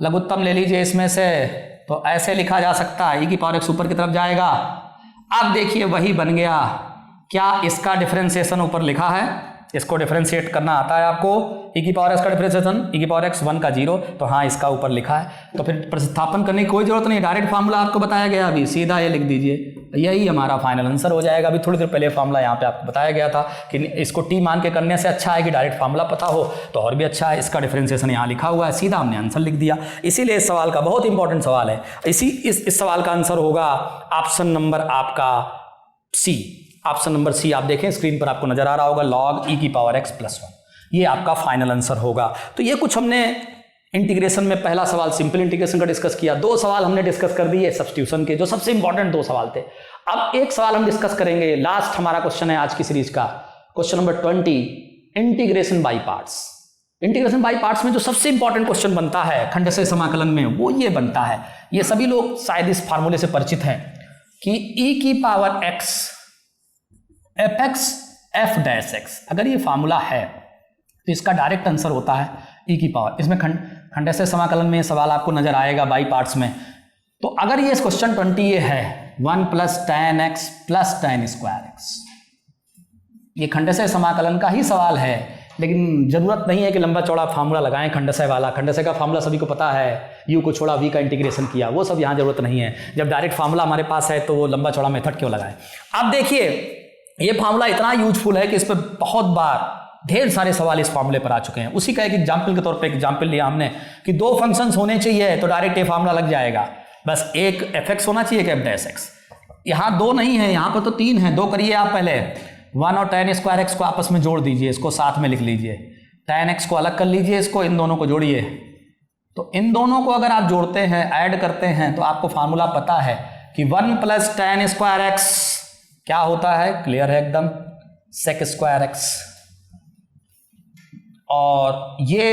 लघुत्तम ले लीजिए इसमें से, तो ऐसे लिखा जा सकता है, ई की पावर एक्स ऊपर की तरफ जाएगा। अब देखिए वही बन गया, क्या इसका डिफरेंशिएशन ऊपर लिखा है, इसको डिफरेंशिएट करना आता है आपको, ई की पावर एक्स का डिफरेंशिएशन, ई की पावर एक्स 1 का 0, तो हाँ इसका ऊपर लिखा है, तो फिर प्रतिस्थापन करने की कोई जरूरत नहीं, डायरेक्ट फार्मूला आपको बताया गया, अभी सीधा ये लिख दीजिए, यही हमारा फाइनल आंसर हो जाएगा। अभी थोड़ी देर पहले फार्मूला यहाँ पे आपको बताया गया था कि इसको टी मान के करने से अच्छा है कि डायरेक्ट फार्मूला पता हो तो और भी अच्छा है। इसका डिफरेंशिएशन यहाँ लिखा हुआ है, सीधा हमने आंसर लिख दिया। इसीलिए इस सवाल का बहुत इंपॉर्टेंट सवाल है, इस सवाल का आंसर होगा ऑप्शन नंबर आपका सी। ऑप्शन नंबर सी आप देखें स्क्रीन पर आपको नजर आ रहा होगा, लॉग ई की पावर एक्स प्लस 1, ये आपका फाइनल आंसर होगा। तो ये कुछ हमने इंटीग्रेशन में पहला सवाल सिंपल इंटीग्रेशन का डिस्कस किया, 2 सवाल हमने डिस्कस कर दिए सब्स्टिट्यूशन के, जो सबसे इंपॉर्टेंट 2 सवाल थे। अब एक सवाल हम डिस्कस करेंगे, लास्ट हमारा क्वेश्चन है आज की सीरीज का, question number 20, integration by parts. Integration by parts में जो सबसे इंपॉर्टेंट क्वेश्चन बनता है खंडशः समाकलन में, वो ये बनता है, ये सभी लोग शायद इस फार्मूले से परिचित हैं कि ई की power x F x F dash x, अगर ये फार्मूला है तो इसका डायरेक्ट आंसर होता है ई की पावर। इसमें खंडशः समाकलन में सवाल आपको नजर आएगा बाई पार्ट्स में। तो अगर ये क्वेश्चन 20 ये है 1 + tan x + tan square x, ये खंडशः समाकलन का ही सवाल है, लेकिन जरूरत नहीं है कि लंबा चौड़ा फार्मूला लगाएं खंडशः वाला। खंडशः का फार्मूला सभी को पता है, u को छोड़ा v का इंटीग्रेशन किया, वो सब यहाँ जरूरत नहीं है। जब डायरेक्ट फार्मूला हमारे पास है तो वो लंबा चौड़ा मेथड क्यों लगाएं। अब देखिए ये फार्मूला इतना यूजफुल है कि इस पर बहुत बार ढेर सारे सवाल इस फार्मूले पर आ चुके हैं। उसी का एक एग्जाम्पल के तौर पे एग्जाम्पल लिया हमने कि 2 फंक्शंस होने चाहिए तो डायरेक्ट ये फार्मूला लग जाएगा, बस एक एफ एक्स होना चाहिए, एक एफ डैश एक्स। यहाँ 2 नहीं है, यहाँ पर तो 3 है। 2 करिए आप पहले, 1 और tan स्क्वायर एक्स को आपस में जोड़ दीजिए, इसको साथ में लिख लीजिए, tan एक्स को अलग कर लीजिए, इसको इन दोनों को जोड़िए। तो इन दोनों को अगर आप जोड़ते हैं, ऐड करते हैं, तो आपको फार्मूला पता है कि 1 + tan स्क्वायर एक्स क्या होता है, क्लियर है एकदम, sec स्क्वायर एक्स। और ये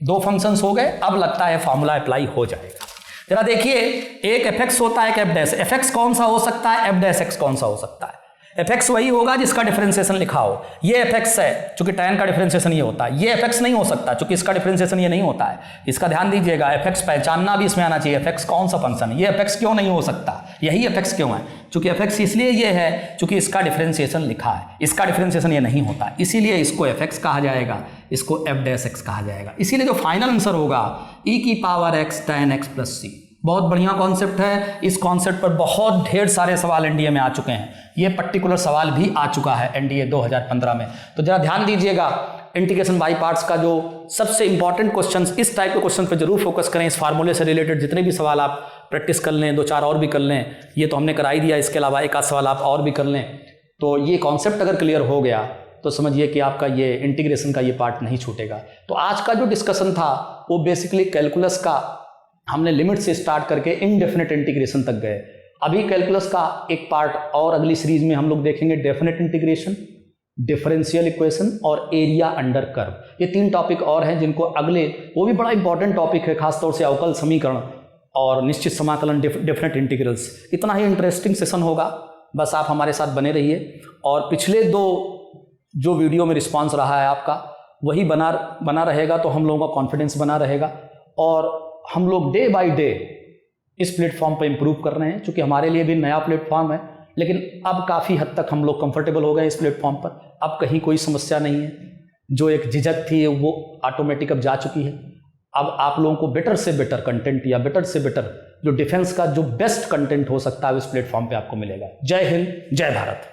2 फंक्शंस हो गए। अब लगता है फार्मूला अप्लाई हो जाएगा। जरा देखिए, एक एफ एक्स होता है, एक एफ डैश। एफ एक्स कौन सा हो सकता है, एफ डैश एक्स कौन सा हो सकता है। fx वही होगा जिसका डिफरेंशिएशन लिखा हो। ये fx है क्योंकि tan का डिफरेंशिएशन ये होता है, ये fx नहीं हो सकता क्योंकि इसका डिफरेंशिएशन ये नहीं होता है। इसका ध्यान दीजिएगा, fx पहचानना भी इसमें आना चाहिए, fx कौन सा फंक्शन है, ये fx क्यों नहीं हो सकता, यही fx क्यों है, क्योंकि fx इसलिए ये है क्योंकि इसका डिफरेंशिएशन लिखा है, इसका डिफरेंशिएशन ये नहीं होता, इसीलिए इसको fx कहा जाएगा, इसको f डैश x कहा जाएगा। इसीलिए जो फाइनल आंसर होगा e की power x tan x plus c। बहुत बढ़िया कॉन्सेप्ट है, इस कॉन्सेप्ट पर बहुत ढेर सारे सवाल एनडीए में आ चुके हैं, ये पर्टिकुलर सवाल भी आ चुका है एनडीए 2015 में। तो जरा ध्यान दीजिएगा, इंटीग्रेशन बाई पार्ट्स का जो सबसे इंपॉर्टेंट क्वेश्चंस, इस टाइप के क्वेश्चन पर जरूर फोकस करें। इस फार्मूले से रिलेटेड जितने भी सवाल आप प्रैक्टिस कर लें, 2-4 और भी कर लें, ये तो हमने करा ही दिया, इसके अलावा एक आध सवाल आप और भी कर लें, तो ये कॉन्सेप्ट अगर क्लियर हो गया तो समझिए कि आपका ये इंटीग्रेशन का ये पार्ट नहीं छूटेगा। तो आज का जो डिस्कशन था वो बेसिकली कैलकुलस का हमने लिमिट से स्टार्ट करके इनडेफिनेट इंटीग्रेशन तक गए। अभी कैलकुलस का एक पार्ट और अगली सीरीज में हम लोग देखेंगे, डेफिनेट इंटीग्रेशन, डिफरेंशियल इक्वेशन और एरिया अंडर कर्व। ये 3 टॉपिक और हैं जिनको अगले, वो भी बड़ा इंपॉर्टेंट टॉपिक है, खासतौर से अवकल समीकरण और निश्चित समाकलन, डेफिनेट इंटीग्रल्स। इतना ही इंटरेस्टिंग सेशन होगा, बस आप हमारे साथ बने रहिए। और पिछले 2 जो वीडियो में रिस्पांस रहा है आपका, वही बना रहेगा, तो हम लोगों का कॉन्फिडेंस बना रहेगा और हम लोग डे बाय डे इस प्लेटफॉर्म पर इम्प्रूव कर रहे हैं, क्योंकि हमारे लिए भी नया प्लेटफॉर्म है, लेकिन अब काफ़ी हद तक हम लोग कंफर्टेबल हो गए इस प्लेटफॉर्म पर। अब कहीं कोई समस्या नहीं है, जो एक झिझक थी वो ऑटोमेटिक अब जा चुकी है। अब आप लोगों को बेटर से बेटर कंटेंट या बेटर से बेटर जो डिफेंस का जो बेस्ट कंटेंट हो सकता है इस प्लेटफॉर्म पे आपको मिलेगा। जय हिंद, जय भारत।